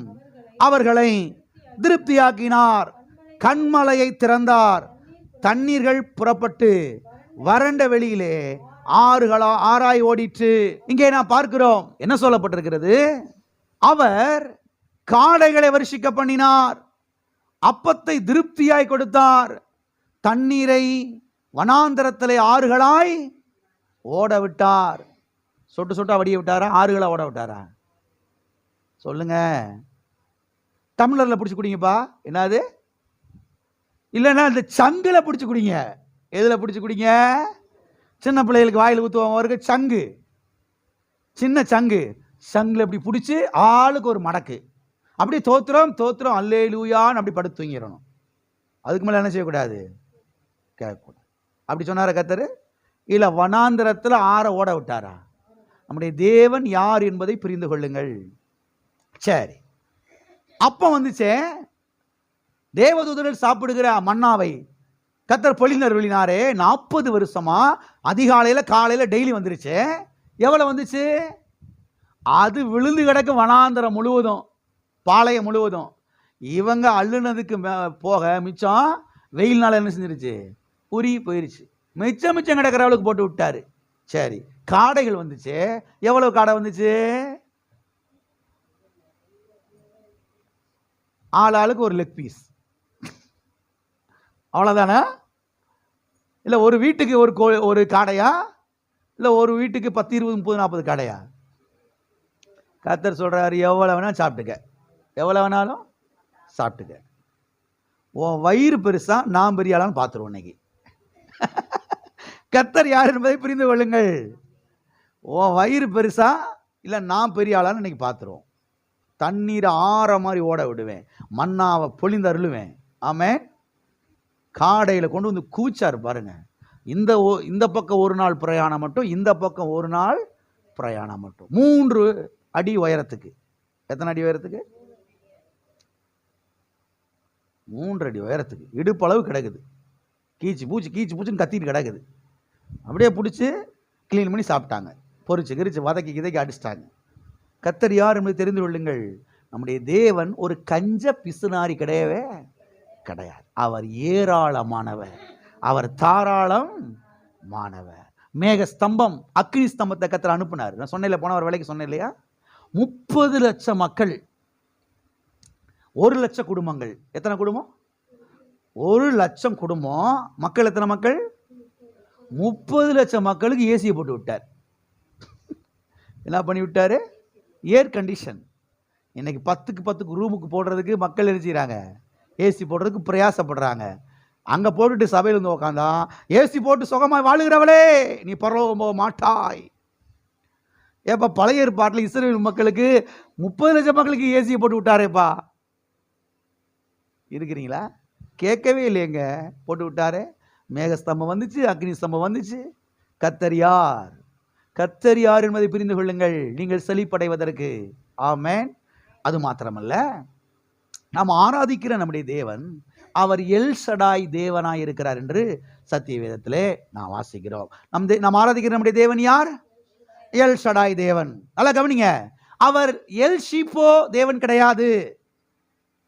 அவர்களை திருப்தியாக்கினார். கண்மலையை திறந்தார், தண்ணீர்கள் புறப்பட்டு வறண்ட வெளியிலே ஆறாய் ஓடிற்று. இங்கே நான் பார்க்கிறோம் என்ன சொல்லப்பட்டிருக்கிறது? அவர் காடைகளை வருஷிக்க பண்ணினார், அப்பத்தை திருப்தியாய் கொடுத்தார், தண்ணீரை வனாந்தரத்திலே ஆறுகளாய் ஓட விட்டார். சொட்டு சொட்டா வடிய விட்டாரா? ஆறுகளா ஓட விட்டாரா? சொல்லுங்க. டம்ளர்ல பிடிச்சி குடிங்கப்பா. என்னது? இல்லைன்னா இந்த சங்குல பிடிச்சி குடிங்க. எதுல பிடிச்சி குடிங்க? சின்ன பிள்ளைகளுக்கு வாயில் ஊற்றுவாங்க சங்கு, சின்ன சங்கு. சங்குல இப்படி பிடிச்சி ஆளுக்கு ஒரு மடக்கு, அப்படி தோத்திரம் தோத்திரம் அல்லேலூயான்னு அப்படி படுத்து தூங்கிடணும். அதுக்கு மேலே என்ன செய்யக்கூடாது? கேட்கக்கூடாது. அப்படி சொன்னார கர்த்தர்? இல்லை வனாந்திரத்தில் ஆற ஓட விட்டாரா? நம்முடைய தேவன் யார் என்பதை புரிந்து கொள்ளுங்கள். சரி, அப்போ வந்துச்சே தேவதூதர்கள் சாப்பிடுகிற மன்னாவை கர்த்தர் பொழிந்தருளினாரே. 40 வருஷமா அதிகாலையில் காலையில் டெய்லி வந்துருச்சு. எவ்வளோ வந்துச்சு? அது விழுந்து கிடக்கு வனாந்தரம் முழுவதும், பாளையம் முழுவதும். இவங்க அள்ளுனதுக்கு போக மிச்சம் வெயில்னால என்ன செஞ்சிருச்சு? உருகி போயிருச்சு. மிச்சம் கிடக்கிறவளுக்கு போட்டு விட்டாரு. சரி, காடைகள் வந்துச்சு. எவ்வளவு காடை வந்துச்சு? ஆளுக்கு ஒரு லெக் பீஸ். அவ்வளோதானே? இல்லை ஒரு வீட்டுக்கு ஒரு காடையா? இல்லை ஒரு வீட்டுக்கு 10 20 30 40 காடையா? கர்த்தர் சொல்றாரு, எவ்வளோ வேணாலும் சாப்பிட்டுக்க, எவ்வளோ வேணாலும் சாப்பிட்டுக்க. உன் வயிறு பெருசா, நான் பெரிய ஆளான்னு பார்த்துருவோம் இன்னைக்கு. கர்த்தர் யார் என்பதை புரிந்து கொள்ளுங்கள். உன் வயிறு பெருசா இல்லை நான் பெரிய ஆளான்னு இன்னைக்கு பார்த்துருவோம். தண்ணீரை ஆற மாதிரி ஓட விடுவேன், மன்னாவை பொழிந்து அருளுவேன். ஆமென். காடையில் கொண்டு வந்து கூச்சார் பாருங்க. இந்த பக்கம் ஒரு நாள் பிரயாணம் மட்டும், இந்த பக்கம் ஒரு நாள் பிரயாணம் மட்டும். 3 அடி உயரத்துக்கு. எத்தனை அடி உயரத்துக்கு? 3 அடி உயரத்துக்கு. இடுப்பளவு கிடக்குது. கீச்சு பூச்சுன்னு கத்திட்டு கிடக்குது. அப்படியே பிடிச்சி கிளீன் பண்ணி சாப்பிட்டாங்க. பொரிச்சு கிரிச்சு வதக்கி அடிச்சிட்டாங்க. கர்த்தர் யார் என்பதை தெரிந்து கொள்ளுங்கள். நம்முடைய தேவன் ஒரு கஞ்ச பிசுநாரி கிடையவே கிடையாது. அவர் ஏராளமானவர், அவர் தாராளம் மாணவர். மேக ஸ்தம்பம், அக்னி ஸ்தம்பத்தை கர்த்தர் அனுப்புனார். நான் சொன்னேன், போனவர் வேலைக்கு சொன்னேன் இல்லையா? 30 லட்சம் மக்கள், 1 லட்சம் குடும்பங்கள். எத்தனை குடும்பம்? 1 லட்சம் குடும்பம். மக்கள் எத்தனை மக்கள்? 30 லட்சம் மக்களுக்கு ஏசியை போட்டு விட்டார். என்ன பண்ணி விட்டாரு? Air condition. இன்னைக்கு 10க்கு 10 ரூமுக்கு போடுறதுக்கு மக்கள் என்ன செய்றாங்க? ஏசி போடுறதுக்கு பிரயாசப்படுறாங்க. அங்க போட்டுட்டு சபையில் வந்து உட்காந்தா, ஏசி போட்டு சுகமாய் வாழுகிறவளே நீ பரலோகம் போக மாட்டாய். ஏப்பா, பழைய ஏற்பாட்டில் இஸ்ரவேல் மக்களுக்கு 30 லட்சம் மக்களுக்கு ஏசியை போட்டு விட்டாரேப்பா. இருக்கிறீங்களா? கேட்கவே இல்லையங்க. போட்டு விட்டாரு. மேகஸ்தம்பம் வந்துச்சு, அக்னி ஸ்தம்பம் வந்துச்சு. கர்த்தர் யார்? கர்த்தர் யார் என்பதை புரிந்து கொள்ளுங்கள், நீங்கள் செழிப்படைவதற்கு. ஆமென். அது மாத்திரமல்ல, நாம் ஆராதிக்கிற நம்முடைய தேவன் அவர் எல் ஷடாய் தேவனாய் இருக்கிறார் என்று சத்திய வேதத்திலே நாம் வாசிக்கிறோம். நாம் ஆராதிக்கிற நம்முடைய தேவன் யார்? எல் ஷடாய் தேவன். நல்லா கவனிங்க. அவர் எல் ஷீப்போ தேவன் கிடையாது.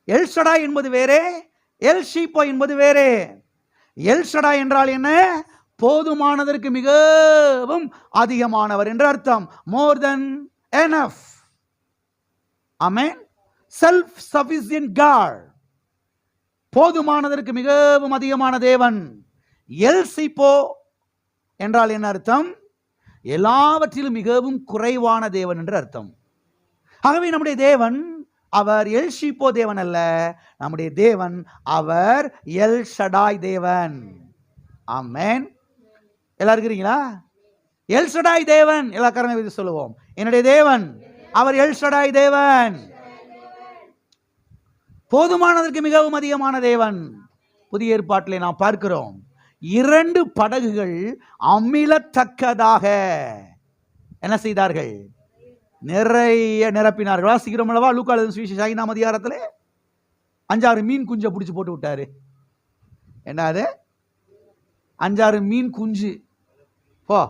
எல் ஷடாய் என்பது வேறே, எல் ஷீப்போ என்பது வேறே. எல் ஷடாய் என்றால் என்ன? போதுமானதற்கு மிகவும் அதிகமானவர் என்று அர்த்தம். More than enough. Amen. Self sufficient God. போதுமானதற்கு மிகவும் அதிகமான தேவன். எல் ஷீப்போ என்றால் என்ன அர்த்தம்? எல்லாவற்றிலும் மிகவும் குறைவான தேவன் என்று அர்த்தம். ஆகவே நம்முடைய தேவன் அவர் எல் ஷீப்போ தேவன் அல்ல. நம்முடைய தேவன் அவர் எல் ஷடாய் தேவன். ஆமென். எல்லாரும் இருக்கிறீங்களா? எல் ஷடாய் தேவன். எல்லா காரணம் சொல்லுவோம். என்னுடைய தேவன் அவர் எல் ஷடாய் தேவன். போதுமானதற்கு மிகவும் அதிகமான தேவன். புதிய ஏற்பாட்டிலே நாம் பார்க்கிறோம், 2 படகுகள் அமிழத்தக்கதாக என்ன செய்தார்கள்? நிறைய நிரப்பினார்கள். வாசிக்கிறோம் அல்லவா? லூக்கா எழுதின சுவிசேஷம் 5ஆம் அதிகாரத்திலே 5-6 மீன் குஞ்சை பிடிச்சி போட்டு விட்டாரு. என்னது? 5-6 மீன் குஞ்சு. போ,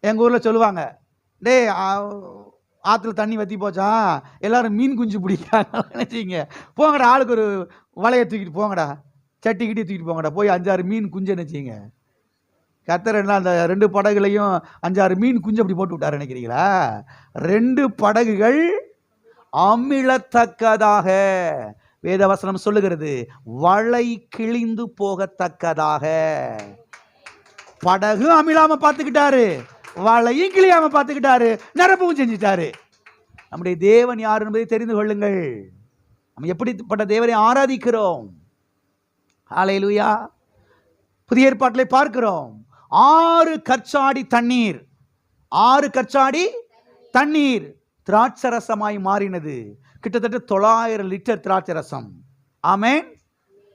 எங்க ஊர்ல சொல்லுவாங்க, டே ஆற்றுல தண்ணி வற்றி போச்சா, எல்லாரும் மீன் குஞ்சு பிடிக்கிறாங்க நினைச்சிங்க, போங்கடா, ஆளுக்கு ஒரு வலையை தூக்கிட்டு போங்கடா, சட்டி கிட்டி தூக்கிட்டு போங்கடா, போய் 5-6 மீன் குஞ்சு நினைச்சிங்க. கர்த்தர் என்ன அந்த 2 படகுலையும் 5-6 மீன் குஞ்சு அப்படி போட்டு விட்டார் நினைக்கிறீங்களா? 2 படகுகள் அமிழத்தக்கதாக வேதவசனம் சொல்லுகிறது. வலை கிழிந்து போகத்தக்கதாக. படகு அமிழாம பார்த்துக்கிட்டாரு, வலையும் கிளியாம பார்த்துக்கிட்டாரு, நிரப்பவும் செஞ்சிட்டாரு. நம்முடைய தேவன் யார் என்பதை தெரிந்து கொள்ளுங்கள். நம்ம எப்படிப்பட்ட தேவனை ஆராதிக்கிறோம். ஹல்லேலூயா. புதிய ஏற்பாட்டிலே பார்க்கிறோம், 6 கற்சாடி தண்ணீர், 6 கற்சாடி தண்ணீர் திராட்சரசமாய் மாறினது. கிட்டத்தட்ட 900 லிட்டர் திராட்சரசம். ஆமென்.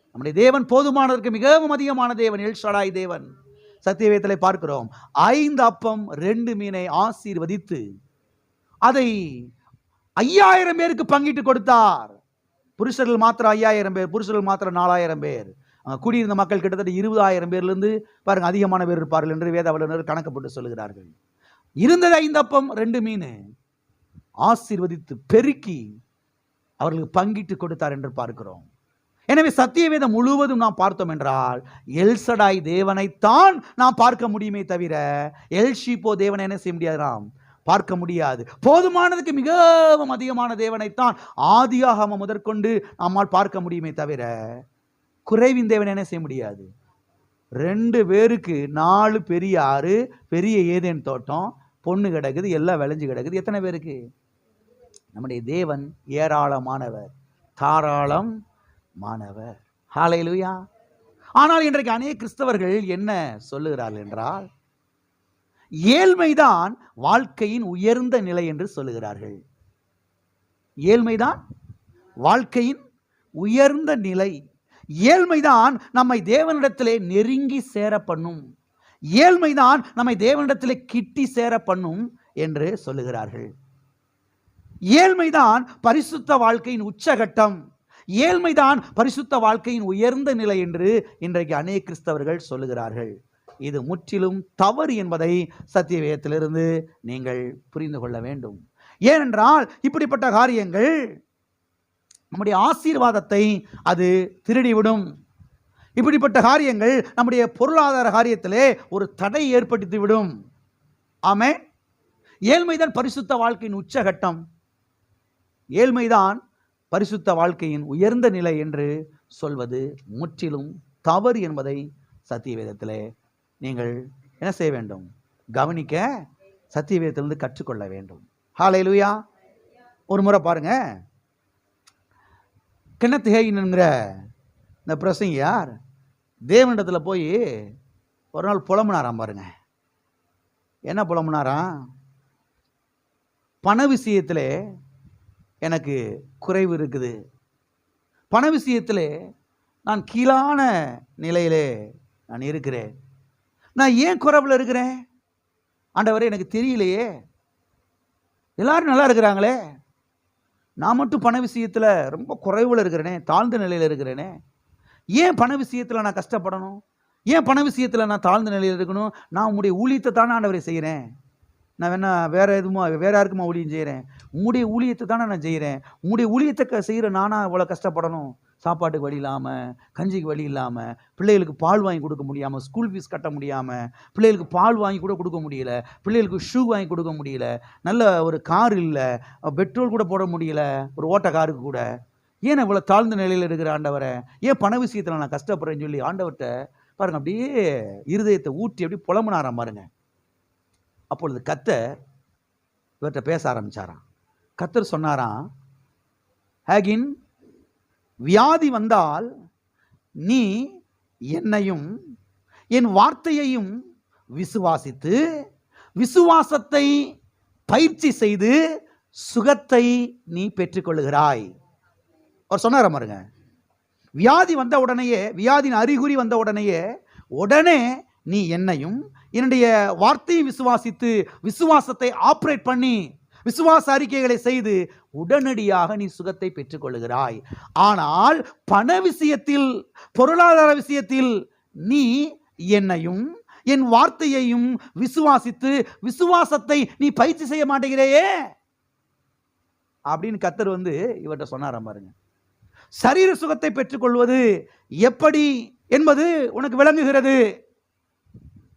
நம்முடைய தேவன் போதுமானதற்கு மிகவும் அதிகமான தேவன், எல் ஷடாய் தேவன். சத்தியவேதத்திலே பார்க்கிறோம், 5 அப்பம் 2 மீனை ஆசீர்வதித்து அதை 5000 பேருக்கு பங்கிட்டு கொடுத்தார். புருஷர்கள் மாத்திரம் 5000 பேர், புருஷர்கள் மாத்திரம் 4000 பேர். குடியிருந்த மக்கள் கிட்டத்தட்ட 20000 பேர்லேருந்து பாருங்க அதிகமான பேர் இருப்பார்கள் என்று வேத வல்லுநர் கணக்கப்பட்டு சொல்லுகிறார்கள். இருந்தது 5 அப்பம் 2 மீன், ஆசீர்வதித்து பெருக்கி அவர்களுக்கு பங்கிட்டு கொடுத்தார் என்று பார்க்கிறோம். எனவே சத்தியவேதம் முழுவதும் நாம் பார்த்தோம் என்றால் எல் ஷடாய் தேவனைத்தான் நாம் பார்க்க முடியுமே தவிர எல் ஷீப்போ தேவனை என்ன செய்ய முடியாது, நாம் பார்க்க முடியாது. போதுமானதுக்கு மிகவும் அதிகமான தேவனைத்தான் ஆதியாகமம் முதற்கொண்டு நம்மால் பார்க்க முடியுமே தவிர குறைவின் தேவனை என்ன செய்ய முடியாது. 2 பேருக்கு 4 பெரிய ஆறு, பெரிய ஏதேன் தோட்டம், பொண்ணு கிடக்குது, எல்லாம் விளைஞ்சு கிடக்குது. எத்தனை பேருக்கு? நம்முடைய தேவன் ஏராளமானவர், தாராளம் மாணவர். ஹல்லேலூயா. ஆனால் இன்றைக்கு அநேக கிறிஸ்தவர்கள் என்ன சொல்லுகிறார்கள் என்றால், ஏழ்மைதான் வாழ்க்கையின் உயர்ந்த நிலை என்று சொல்லுகிறார்கள். ஏழ்மைதான் வாழ்க்கையின் உயர்ந்த நிலை. ஏழ்மைதான் நம்மை தேவனிடத்திலே நெருங்கி சேர பண்ணும், ஏழ்மைதான் நம்மை தேவனிடத்திலே கிட்டி சேர பண்ணும் என்று சொல்லுகிறார்கள். ஏழ்மைதான் பரிசுத்த வாழ்க்கையின் உச்சகட்டம், ஏழ்மைதான் பரிசுத்த வாழ்க்கையின் உயர்ந்த நிலை என்று இன்றைக்கு அநேக கிறிஸ்தவர்கள் சொல்லுகிறார்கள். இது முற்றிலும் தவறு என்பதை சத்தியவேதத்திலிருந்து நீங்கள் புரிந்து கொள்ள வேண்டும். ஏனென்றால் இப்படிப்பட்ட காரியங்கள் நம்முடைய ஆசீர்வாதத்தை அது திருடிவிடும். இப்படிப்பட்ட காரியங்கள் நம்முடைய பொருளாதார காரியத்திலே ஒரு தடை ஏற்படுத்திவிடும். ஆமென். ஏழ்மைதான் பரிசுத்த வாழ்க்கையின் உச்சகட்டம், ஏழ்மைதான் பரிசுத்த வாழ்க்கையின் உயர்ந்த நிலை என்று சொல்வது முற்றிலும் தவறு என்பதை சத்தியவேதத்திலே நீங்கள் என்ன செய்ய வேண்டும்? கவனிக்க, சத்தியவேதத்திலிருந்து கற்றுக்கொள்ள வேண்டும். ஹல்லேலூயா. ஒரு முறை பாருங்க, கென்னத் ஹேகின்ங்கிற இந்த பிரசங்கியார் தேவனிடத்தில் போய் ஒரு நாள் புலம்புனாராம். பாருங்க, என்ன புலம்புனாராம்? பண விஷயத்தில் எனக்கு குறைவு இருக்குது, பண விஷயத்தில் நான் கீழான நிலையிலே நான் இருக்கிறேன், நான் ஏன் குறைவில் இருக்கிறேன் ஆண்டவரே எனக்கு தெரியலையே, எல்லாரும் நல்லா இருக்கிறாங்களே, நான் மட்டும் பண விஷயத்தில் ரொம்ப குறைவில் இருக்கிறேனே, தாழ்ந்த நிலையில் இருக்கிறேனே, ஏன் பண விஷயத்தில் நான் கஷ்டப்படணும், ஏன் பண விஷயத்தில் நான் தாழ்ந்த நிலையில் இருக்கணும், நான் உங்களுடைய ஊழியத்தை தானே ஆண்டவரை செய்கிறேன், நான் வேணா வேறு எதுவுமா வேறு யாருக்குமா ஊழியம் செய்கிறேன், உங்களுடைய ஊழியத்தை தானே நான் செய்கிறேன், உங்களுடைய ஊழியத்தை செய்கிற நானா இவ்வளோ கஷ்டப்படணும், சாப்பாட்டுக்கு வழி இல்லாமல், கஞ்சிக்கு வழி இல்லாமல், பிள்ளைகளுக்கு பால் வாங்கி கொடுக்க முடியாமல், ஸ்கூல் ஃபீஸ் கட்ட முடியாமல், பிள்ளைகளுக்கு பால் வாங்கி கூட கொடுக்க முடியல, பிள்ளைகளுக்கு ஷூ வாங்கி கொடுக்க முடியல, நல்ல ஒரு கார் இல்லை, பெட்ரோல் கூட போட முடியல, ஒரு ஓட்ட காருக்கு கூட, ஏன் இவ்வளோ தாழ்ந்த நிலையில் இருக்கிற ஆண்டவரை, ஏன் பண விஷயத்தில் நான் கஷ்டப்படுறேன்னு சொல்லி ஆண்டவர்கிட்ட பாருங்க அப்படியே இருதயத்தை ஊற்றி அப்படி புலம்புனாராம் பாருங்க. அப்பொழுது கர்த்தர் இவர்கிட்ட பேச ஆரம்பிச்சாராம். கர்த்தர் சொன்னாராம், ஹேகின், வியாதி வந்தால் நீ என்னையும் என் வார்த்தையையும் விசுவாசித்து விசுவாசத்தை பயிற்சி செய்து சுகத்தை நீ பெற்றுக்கொள்ளுகிறாய். அவர் சொன்னார் பாருங்க, வியாதி வந்த உடனேயே, வியாதியின் அறிகுறி வந்த உடனேயே உடனே நீ என்னையும் என்னுடைய வார்த்தையை விசுவாசித்து விசுவாசத்தை ஆப்ரேட் பண்ணி விசுவாச அறிக்கைகளை செய்து உடனடியாக நீ சுகத்தை பெற்றுக்கொள்ளுகிறாய். ஆனால் பண விஷயத்தில், பொருளாதார விஷயத்தில் நீ என்னையும் என் வார்த்தையையும் விசுவாசித்து விசுவாசத்தை நீ பயிற்சி செய்ய மாட்டேங்கிறையே அப்படின்னு கர்த்தர் இவர்கிட்ட சொன்னாராம் பாருங்க. சரீர சுகத்தை பெற்றுக்கொள்வது எப்படி என்பது உனக்கு விளங்குகிறது.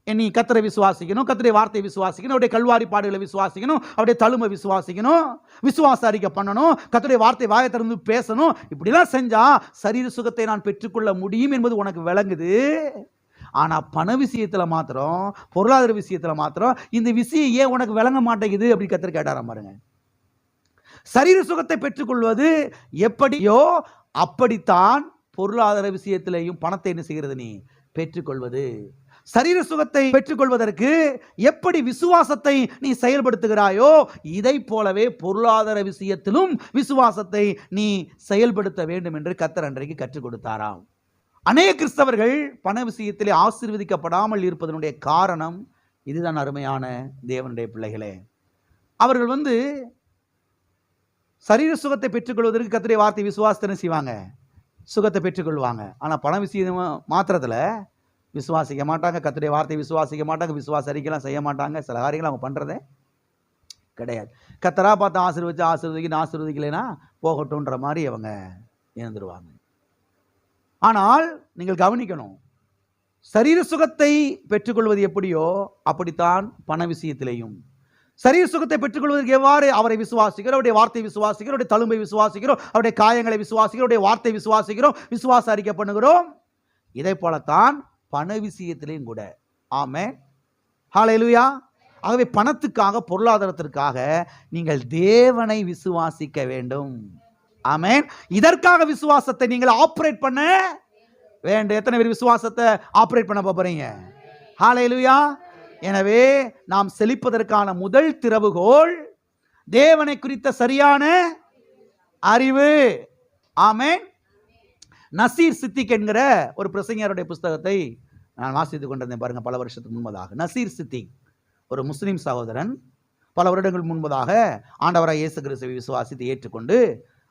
நீ கர்த்தரை விசுவாசிக்கணும், கர்த்தருடைய வார்த்தையை விசுவாசிக்கணும், அவருடைய கல்வாரி பாடுகளை விசுவாசிக்கணும், அவருடைய தழுமை விசுவாசிக்கணும், விசுவாச அறிக்கை பண்ணணும், கர்த்தருடைய வார்த்தை வாயை திறந்து பேசணும். இப்படிலாம் செஞ்சா சரீர சுகத்தை நான் பெற்றுக்கொள்ள முடியும் என்பது உனக்கு விளங்குது. ஆனால் பண விஷயத்தில் மாத்திரம், பொருளாதார விஷயத்தில் மாத்திரம் இந்த விஷயம் ஏன் உனக்கு விளங்க மாட்டேங்குது அப்படின்னு கர்த்தர் கேட்டாராம் பாருங்க. சரீர சுகத்தை பெற்றுக்கொள்வது எப்படியோ அப்படித்தான் பொருளாதார விஷயத்திலேயும் பணத்தை என்ன செய்கிறது நீ பெற்றுக்கொள்வது. சரீர சுகத்தை பெற்றுக்கொள்வதற்கு எப்படி விசுவாசத்தை நீ செயல்படுத்துகிறாயோ இதை போலவே பொருளாதார விஷயத்திலும் விசுவாசத்தை நீ செயல்படுத்த வேண்டும் என்று கர்த்தர் அன்றைக்கு கற்றுக் கொடுத்தாராம். அநேக கிறிஸ்தவர்கள் பண விஷயத்திலே ஆசீர்வதிக்கப்படாமல் இருப்பதனுடைய காரணம் இதுதான். அருமையான தேவனுடைய பிள்ளைகளே, அவர்கள் சரீர சுகத்தை பெற்றுக்கொள்வதற்கு கர்த்தருடைய வார்த்தை விசுவாசத்தை செய்வாங்க, சுகத்தை பெற்றுக்கொள்வாங்க. ஆனால் பண விஷயம் மாத்திரத்தில் விசுவாசிக்க மாட்டாங்க, கர்த்தருடைய வார்த்தை விசுவாசிக்க மாட்டாங்க, விசுவாச அறிக்கைலாம் செய்ய மாட்டாங்க, சில காரியங்கள் அவங்க பண்ணுறதே கிடையாது. கர்த்தரா பார்த்து ஆசீர்வதிக்கலைன்னா போகட்டும்ன்ற மாதிரி அவங்க இருந்துருவாங்க. ஆனால் நீங்கள் கவனிக்கணும், சரீர சுகத்தை பெற்றுக்கொள்வது எப்படியோ அப்படித்தான் பண விஷயத்திலேயும். சரீர சுகத்தை பெற்றுக்கொள்வதற்கு எவ்வாறு அவரை விசுவாசிக்கிறோம், அவருடைய வார்த்தை விசுவாசிக்கிறோம், அவருடைய தழும்பை விசுவாசிக்கிறோம், அவருடைய காயங்களை விசுவாசிக்கிறோம், அவருடைய வார்த்தை விசுவாசிக்கிறோம், விசுவாச அறிக்கை பண்ணுகிறோம். இதை போலத்தான் பண விஷயத்திலையும் கூட. ஆமென், ஹல்லேலூயா. ஆகவே பணத்துக்காக, பொருளாதாரத்திற்காக நீங்கள் தேவனை விசுவாசிக்க வேண்டும். ஆமென். இதற்காக விசுவாசத்தை நீங்கள் ஆப்ரேட் பண்ண வேண்டும். எத்தனை பேர் விசுவாசத்தை ஆப்ரேட் பண்ண போறீங்க? ஹல்லேலூயா. எனவே நாம் செழிப்பதற்கான முதல் திறவுகோல் தேவனை குறித்த சரியான அறிவு. ஆமென். நசீர் சித்திக் என்கிற ஒரு பிரசங்கியாருடைய புஸ்தகத்தை நான் வாசித்துக் கொண்டிருந்தேன் பாருங்க, பல வருஷத்துக்கு முன்பதாக. நசீர் சித்திக் ஒரு முஸ்லீம் சகோதரன், பல வருடங்கள் முன்பதாக ஆண்டவராய் இயேசு கிறிஸ்துவை விசுவாசித்து ஏற்றுக்கொண்டு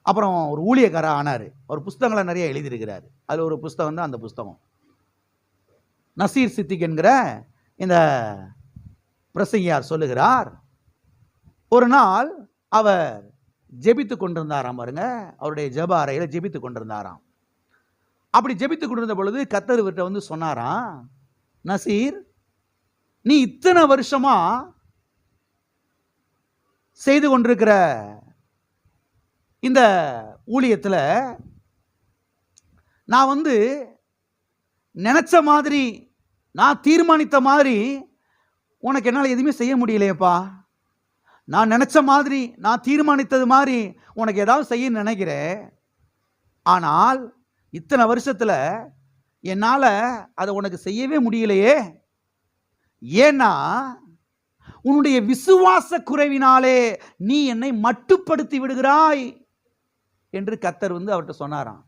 அப்புறம் ஒரு ஊழியக்காரர் ஆனார். ஒரு புஸ்தகங்களை நிறைய எழுதியிருக்கிறார். அதில் ஒரு புஸ்தகம் தான் அந்த புஸ்தகம். நசீர் சித்திக் என்கிற இந்த பிரசங்கியார் சொல்லுகிறார், ஒரு நாள் அவர் ஜெபித்து கொண்டிருந்தாராம் பாருங்க, அவருடைய ஜெப அறையில் ஜெபித்து கொண்டிருந்தாராம். அப்படி ஜெபித்து கொண்டிருந்த பொழுது கர்த்தர் இவர்கிட்ட வந்து சொன்னாராம், நசீர், நீ இத்தனை வருஷமா செய்து கொண்டிருக்கிற இந்த ஊழியத்தில் நான் வந்து நினைச்ச மாதிரி, நான் தீர்மானித்த மாதிரி உனக்கு என்னால் எதுவுமே செய்ய முடியலையப்பா. நான் நினைச்ச மாதிரி, நான் தீர்மானித்தது மாதிரி உனக்கு ஏதாவது செய்ய நினைக்கிறேன். ஆனால் இத்தனை வருஷத்தில் என்னால் அதை உனக்கு செய்யவே முடியலையே. ஏன்னா உன்னுடைய விசுவாச குறைவினாலே நீ என்னை மட்டுப்படுத்தி விடுகிறாய் என்று கர்த்தர் வந்து அவர்கிட்ட சொன்னாராம்.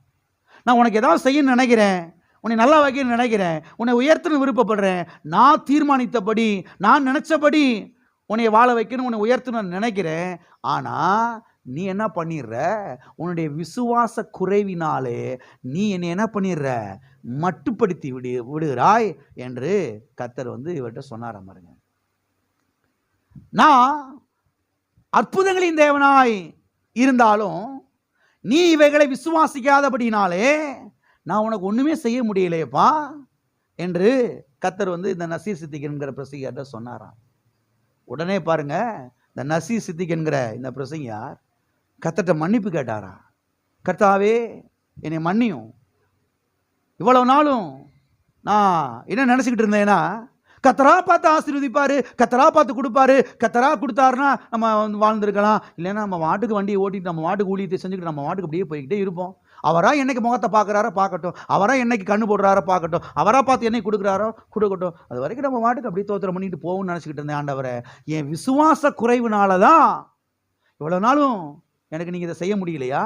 நான் உனக்கு ஏதாவது செய்ய நினைக்கிறேன், உன்னை நல்லா வைக்க நினைக்கிறேன், உன்னை உயர்த்தணும் விருப்பப்படுறேன், நான் தீர்மானித்தபடி, நான் நினைச்சபடி உன்னை வாழ வைக்கணும், உன்னை உயர்த்தணும்னு நினைக்கிறேன். ஆனால் நீ என்ன பண்ணிடுற, உன்னுடைய விசுவாச குறைவினாலே நீ என்னை என்ன பண்ணிடுற, மட்டுப்படுத்தி விடுகிறாய் என்று கர்த்தர் வந்து இவர்கிட்ட சொன்னாராம் பாருங்க. நான் அற்புதங்களின் தேவனாய் இருந்தாலும் நீ இவைகளை விசுவாசிக்காதபடினாலே நான் உனக்கு ஒண்ணுமே செய்ய முடியலையப்பா என்று கர்த்தர் வந்து இந்த நசீர் சித்திக் என்கிற பிரசங்கியார்ட்ட சொன்னாராம். உடனே பாருங்க, இந்த நசீர் சித்திக் என்கிற இந்த பிரசங்கியார் கர்த்தர்ட்ட மன்னிப்பு கேட்டாரா. கர்த்தாவே, என்னை மன்னியும், இவ்வளவு நாளும் நான் என்ன நினைச்சுக்கிட்டு இருந்தேன்னா, கர்த்தரா பார்த்து ஆசீர்வதிப்பாரு, கர்த்தரா பார்த்து கொடுப்பாரு, கர்த்தரா கொடுத்தாருன்னா நம்ம வந்து வாழ்ந்துருக்கலாம், இல்லைன்னா நம்ம வாட்டுக்கு வண்டியை ஓட்டிட்டு நம்ம வாட்டுக்கு ஊழியத்தை செஞ்சுக்கிட்டு நம்ம வாட்டுக்கு அப்படியே போய்கிட்டே இருப்போம். அவரா என்னைக்கு முகத்தை பார்க்குறாரோ பார்க்கட்டும், அவரா என்னைக்கு கண்ணு போடுறாரோ பார்க்கட்டும், அவரா பார்த்து என்னைக்கு கொடுக்குறாரோ கொடுக்கட்டும், அது வரைக்கும் நம்ம வாட்டுக்கு அப்படியே தோத்திரம் பண்ணிட்டு போகும்னு நினச்சிக்கிட்டு இருந்தேன். ஆண்டவரை, என் விசுவாச குறைவுனால தான் இவ்வளோ நாளும் எனக்கு நீங்கள் இதை செய்ய முடியலையா?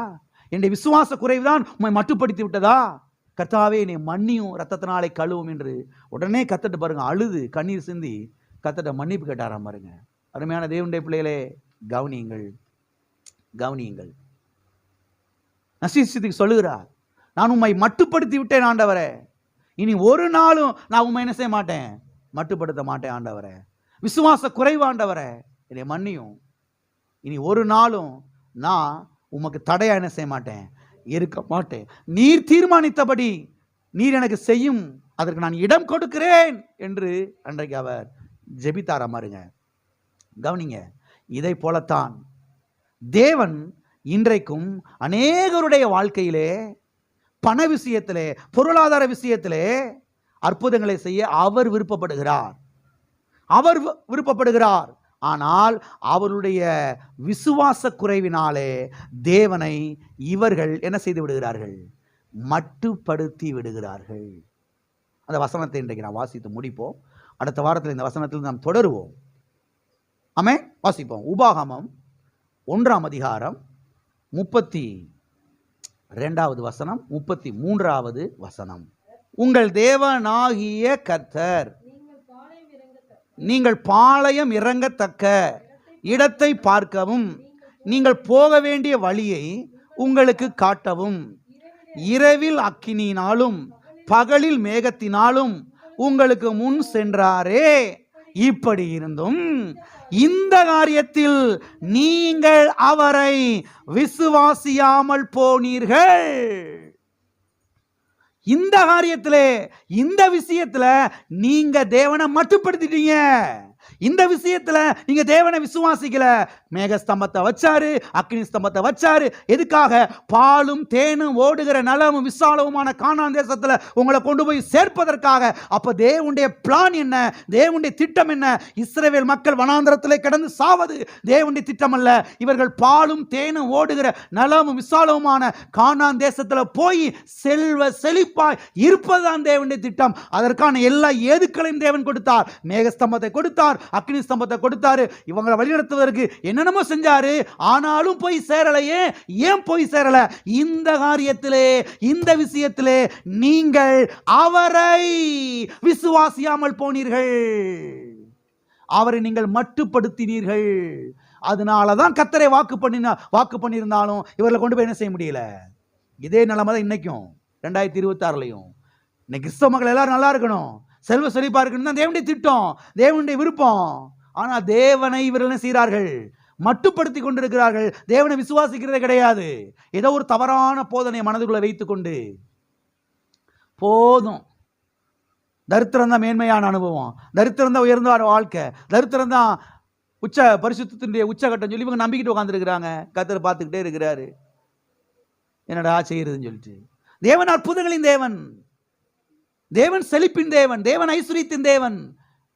என்னுடைய விசுவாச குறைவு தான் உண்மை மட்டுப்படுத்தி விட்டதா? கர்த்தாவே, என்னை மன்னியும், ரத்தத்தினாலே கழுவும் என்று உடனே கர்த்தர்ட்ட பாருங்க, அழுது கண்ணீர் சிந்தி கர்த்தர்ட்ட மன்னிப்பு கேட்டாராம் பாருங்க. அருமையான தேவனுடைய பிள்ளைகளே, கவனியுங்கள், கவனியுங்கள். நசீர் சித்திக் சொல்லுகிறார், நான் உம்மை மட்டுப்படுத்தி விட்டேன் ஆண்டவரே, இனி ஒரு நாளும் நான் உண்மை என்ன செய்ய மாட்டேன், மட்டுப்படுத்த மாட்டேன் ஆண்டவரே. விசுவாச குறைவு ஆண்டவரே, என்னை மன்னியும், இனி ஒரு நாளும் நான் உமக்கு தடையா என்ன செய்ய மாட்டேன், இருக்க மாட்டேன். நீர் தீர்மானித்தபடி நீர் எனக்கு செய்யும், அதற்கு நான் இடம் கொடுக்கிறேன் என்று அன்றைக்கு அவர் ஜெபித்தாராம் பாருங்க. கவனிங்க, இதை போலத்தான் தேவன் இன்றைக்கும் அநேகருடைய வாழ்க்கையிலே, பண விஷயத்திலே, பொருளாதார விஷயத்திலே அற்புதங்களை செய்ய அவர் விருப்பப்படுகிறார். அவர் விருப்பப்படுகிறார். ஆனால் அவருடைய விசுவாச குறைவினாலே தேவனை இவர்கள் என்ன செய்து விடுகிறார்கள், மட்டுப்படுத்தி விடுகிறார்கள். அந்த வசனத்தை இன்றைக்கு நான் வாசித்து முடிப்போம். அடுத்த வாரத்தில் இந்த வசனத்தில் நாம் தொடருவோம். ஆமென். வாசிப்போம். உபாகமம் 1ஆம் அதிகாரம் 32வது வசனம், 33வது வசனம். உங்கள் தேவனாகிய கர்த்தர் நீங்கள் பாளையம் இறங்கத்தக்க இடத்தை பார்க்கவும், நீங்கள் போக வேண்டிய வழியை உங்களுக்கு காட்டவும், இரவில் அக்கினியினாலும் பகலில் மேகத்தினாலும் உங்களுக்கு முன் சென்றாரே. இப்படி இருந்தும் இந்த காரியத்தில் நீங்கள் அவரை விசுவாசியாமல் போனீர்கள். இந்த காரியத்திலே, இந்த விஷயத்துல நீங்க தேவனை மட்டுப்படுத்திட்டீங்க. இந்த விஷயத்துல நீங்க தேவனை விசுவாசிக்கல. மேகஸ்தம்பத்தை வச்சாரு, அக்னி ஸ்தம்பத்தை வச்சாரு. எதுக்காக? பாலும் தேனும் ஓடுகிற நலமும் விசாலவுமான கானான் தேசத்துல உங்களை கொண்டு போய் சேர்ப்பதற்காக. அப்ப தேவனுடைய பிளான் என்ன, தேவனுடைய திட்டம் என்ன? இஸ்ரவேல் மக்கள் வனாந்தரத்திலே கடந்து சாவது தேவனுடைய திட்டம் அல்ல. இவர்கள் பாலும் தேனும் ஓடுகிற நலமும் விசாலவுமான கானான் தேசத்துல போய் செல்வ செழிப்பாய் இருப்பதுதான் தேவனுடைய திட்டம். அதற்கான எல்லா ஏதுக்களையும் தேவன் கொடுத்தார். மேகஸ்தம்பத்தை கொடுத்தார், அக்னி ஸ்தம்பத்தை கொடுத்தாரு, இவங்களை வழிநடத்துவதற்கு என்னென்னமோ செஞ்சாரு. ஆனாலும் போய் சேரலையே. ஏன் போய் சேரல? இந்த காரியத்திலே, இந்த விஷயத்திலே நீங்கள் அவரை விசுவாசியாமல் போனீர்கள், அவரை நீங்கள் மட்டுப்படுத்தினீர்கள். அதனாலதான் கர்த்தரை வாக்கு பண்ணியிருந்தாலும் இவர்களை கொண்டு போய் என்ன செய்ய முடியல. இதே நிலைமை தான் இன்னைக்கும் 2026லையும். இன்னைக்கு கிறிஸ்தவ மக்கள் எல்லாரும் நல்லா இருக்கணும், செல்வ செழிப்பா இருக்கணும் தான் தேவனுடைய திட்டம், தேவனுடைய விருப்பம். ஆனா தேவனை இவர்கள் என்ன செய்கிறார்கள்? மட்டுப்படுத்தி கொண்டிருக்கிறார்கள். தேவனை விசுவாசிக்கிறதே கிடையாது. ஏதோ ஒரு தவறான போதனை மனதுக்குள்ள வைத்துக் கொண்டு போதும். தரித்திரம் தான் மேன்மையான அனுபவம், தரித்திரம் தான் உயர்ந்த வாழ்க்கை, தரித்திரம் தான் உச்ச பரிசுத்தினுடைய உச்சகட்டம் சொல்லி இவங்க நம்பிக்கிட்டு உட்காந்துருக்கிறாங்க. கர்த்தர் பார்த்துக்கிட்டே இருக்கிறாரு, என்னடா செய்யறதுன்னு சொல்லிட்டு. தேவன் அற்புதங்களின் தேவன், தேவன் செழிப்பின் தேவன், தேவன் ஐஸ்வரியத்தின் தேவன்.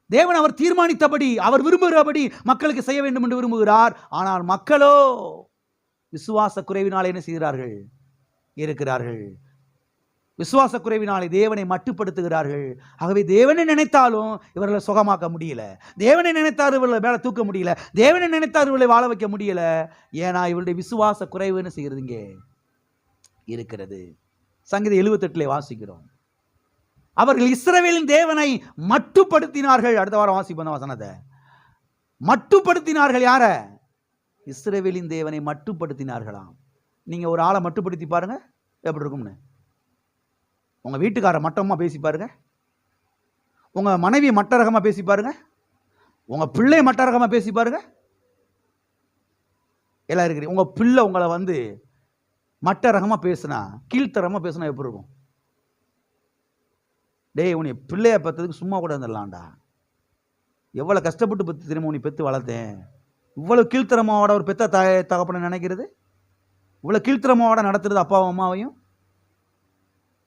தேவன் அவர் தீர்மானித்தபடி, அவர் விரும்புகிறபடி மக்களுக்கு செய்ய வேண்டும் என்று விரும்புகிறார். ஆனால் மக்களோ விசுவாச குறைவினாலே என்ன செய்கிறார்கள்? இருக்கிறார்கள். விசுவாச குறைவினாலே தேவனை மட்டுப்படுத்துகிறார்கள். ஆகவே தேவனை நினைத்தாலும் இவர்களை சுகமாக்க முடியல, தேவனை நினைத்தார் இவர்களை மேல தூக்க முடியல, தேவனை நினைத்தார் இவர்களை வாழ வைக்க முடியல. ஏன்னா இவருடைய விசுவாச குறைவுன்னு செய்கிறது இங்கே இருக்கிறது. சங்கீதம் 78 வாசிக்கிறோம், அவர்கள் இஸ்ரவேலின் தேவனை மட்டுப்படுத்தினார்கள். அடுத்த வாரம் வாசிப்போம் வசனத்தை. மட்டுப்படுத்தினார்கள். யார? இஸ்ரவேலின் தேவனை மட்டுப்படுத்தினார்களாம். நீங்க ஒரு ஆளை மட்டுப்படுத்தி பாருங்க எப்படி இருக்கும்னு. உங்க வீட்டுக்கார மட்டமா பேசி பாருங்க, உங்க மனைவி மட்ட ரகமா பேசி பாருங்க, உங்க பிள்ளை மட்ட ரகமா பேசி பாருங்க. எல்லாம் இருக்கிறீங்க. உங்க பிள்ளை உங்களை வந்து மட்ட ரகமா பேசுனா, கீழ்த்தரமா பேசுனா எப்படி இருக்கும்? டேய், உன்னை பிள்ளைய பெற்றதுக்கு சும்மா கூட இருந்துடலாம்டா, எவ்வளவு கஷ்டப்பட்டு பெற்று திரும்ப உன்னை பெற்று வளர்த்தேன், இவ்வளவு கீழ்த்தரமாவோட ஒரு பெத்த தகப்பனை நினைக்கிறது, இவ்வளவு கீழ்த்தரமாவோட நடத்துறது அப்பாவும் அம்மாவையும்.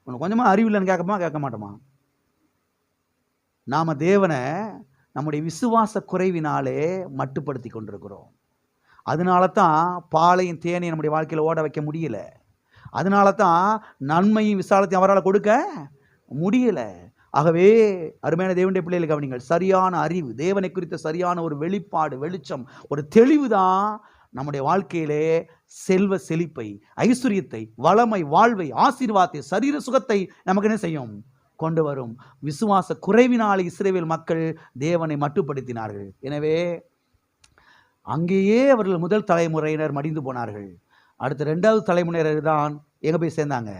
உனக்கு கொஞ்சமா அறிவு இல்லைன்னு கேட்க மாட்டோமா? நாம தேவனை நம்முடைய விசுவாச குறைவினாலே மட்டுப்படுத்தி கொண்டிருக்கிறோம். அதனால தான் பாலையும் தேனையும் நம்முடைய வாழ்க்கையில் ஓட வைக்க முடியல. அதனால தான் நன்மையும் விசாலத்தையும் அவரால் கொடுக்க முடியல. ஆகவே அருமையான தேவனுடைய பிள்ளைகளை கவனிங்கள். சரியான அறிவு, தேவனை குறித்த சரியான ஒரு வெளிப்பாடு, வெளிச்சம், ஒரு தெளிவு தான் நம்முடைய வாழ்க்கையிலே செல்வ செழிப்பை, ஐஸ்வர்யத்தை, வளமை, வாழ்வை, ஆசீர்வாதத்தை, சரீர சுகத்தை நமக்கு என்ன செய்யும்? கொண்டு வரும். விசுவாச குறைவினால் இஸ்ரவேல் மக்கள் தேவனை மட்டுப்படுத்தினார்கள். எனவே அங்கேயே அவர்கள் முதல் தலைமுறையினர் மடிந்து போனார்கள். அடுத்த 2வது தலைமுறையினர் தான் எங்க போய் சேர்ந்தாங்க?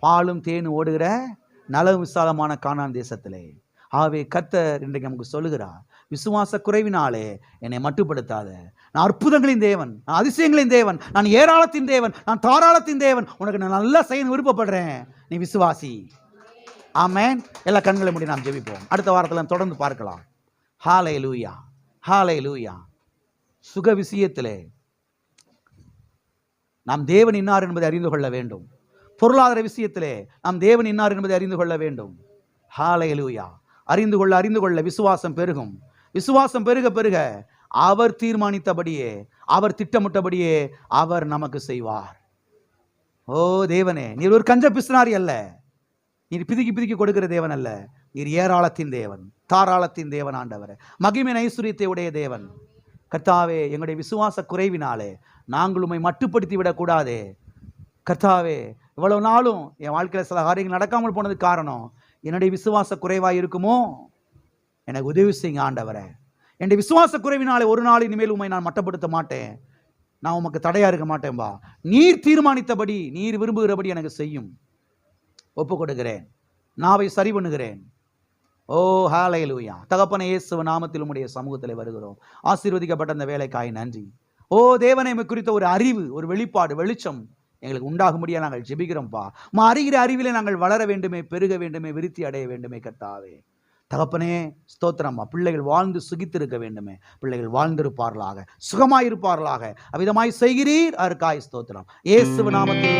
பாலும் தேனும் ஓடுகிற நல விசாலமான கானான் தேசத்திலே. ஆகவே கர்த்தர் இன்றைக்கு நமக்கு சொல்லுகிறார், விசுவாச குறைவினாலே என்னை மட்டுப்படுத்தாத. நான் அற்புதங்களின் தேவன், நான் அதிசயங்களின் தேவன், நான் ஏராளத்தின் தேவன், நான் தாராளத்தின் தேவன். உனக்கு நான் நல்லா செய்ய விருப்பப்படுறேன், நீ விசுவாசி. ஆமென். எல்லா கண்களை மூடி நாம் ஜெபிப்போம். அடுத்த வாரத்தில் தொடர்ந்து பார்க்கலாம். ஹல்லேலூயா, ஹல்லேலூயா. சுக விஷயத்திலே நாம் தேவன் இன்னார் என்பதை அறிந்து கொள்ள வேண்டும். பொருளாதார விஷயத்திலே நாம் தேவன் இன்னார் என்பதை அறிந்து கொள்ள வேண்டும். ஹல்லேலூயா. அறிந்து கொள்ள விசுவாசம் பெருகும். விசுவாசம் பெருக பெருக அவர் தீர்மானித்தபடியே, அவர் திட்டமிட்டபடியே அவர் நமக்கு செய்வார். ஓ தேவனே, நீர் ஒரு கஞ்ச பிசுனாரி அல்ல, நீர் பிதுக்கி கொடுக்கிற தேவன் அல்ல, நீர் ஏராளத்தின் தேவன், தாராளத்தின் தேவன். ஆண்டவர் மகிமை ஐஸ்வரியத்தை உடைய தேவன். கர்த்தாவே, எங்களுடைய விசுவாச குறைவினாலே நாங்கள் உம்மை மட்டுப்படுத்தி விடக்கூடாதே. கர்த்தாவே, இவ்வளவு நாளும் என் வாழ்க்கையில் சில காரியங்கள் நடக்காமல் போனதுக்கு காரணம் என்னுடைய விசுவாச குறைவாக இருக்குமோ? எனக்கு உதவி செய்யுங்க ஆண்டவரே. என்னுடைய விசுவாச குறைவினாலே ஒரு நாள் இனிமேல் உம்மை நான் மட்டப்படுத்த மாட்டேன், நான் உமக்கு தடையா இருக்க மாட்டேன்பா. நீர் தீர்மானித்தபடி, நீர் விரும்புகிறபடி எனக்கு செய்யும். ஒப்பு கொடுக்கிறேன், நாவை சரி பண்ணுகிறேன். ஓ ஹல்லேலூயா. தகப்பனே, இயேசு நாமத்தில் உம்முடைய சமூகத்தில் வருகிறோம். ஆசீர்வதிக்கப்பட்ட அந்த வேலைக்காய் நன்றி. ஓ தேவனை குறித்த ஒரு அறிவு, ஒரு வெளிப்பாடு, வெளிச்சம் எங்களுக்கு உண்டாகும்படியா நாங்கள் ஜெபிக்கிறோம்ப்பா. அறிகிற அறிவிலே நாங்கள் வளர வேண்டுமே, பெருக வேண்டுமே, விருத்தி அடைய வேண்டுமே. கர்த்தாவே தகப்பனே, ஸ்தோத்திரம்மா. பிள்ளைகள் வாழ்ந்து சுகித்திருக்க வேண்டுமே, பிள்ளைகள் வாழ்ந்திருப்பார்களாக, சுகமாயிருப்பார்களாக. அவ்விதமாய் செய்கிறீர், அதற்காய் ஸ்தோத்திரம். இயேசு நாமத்தில்.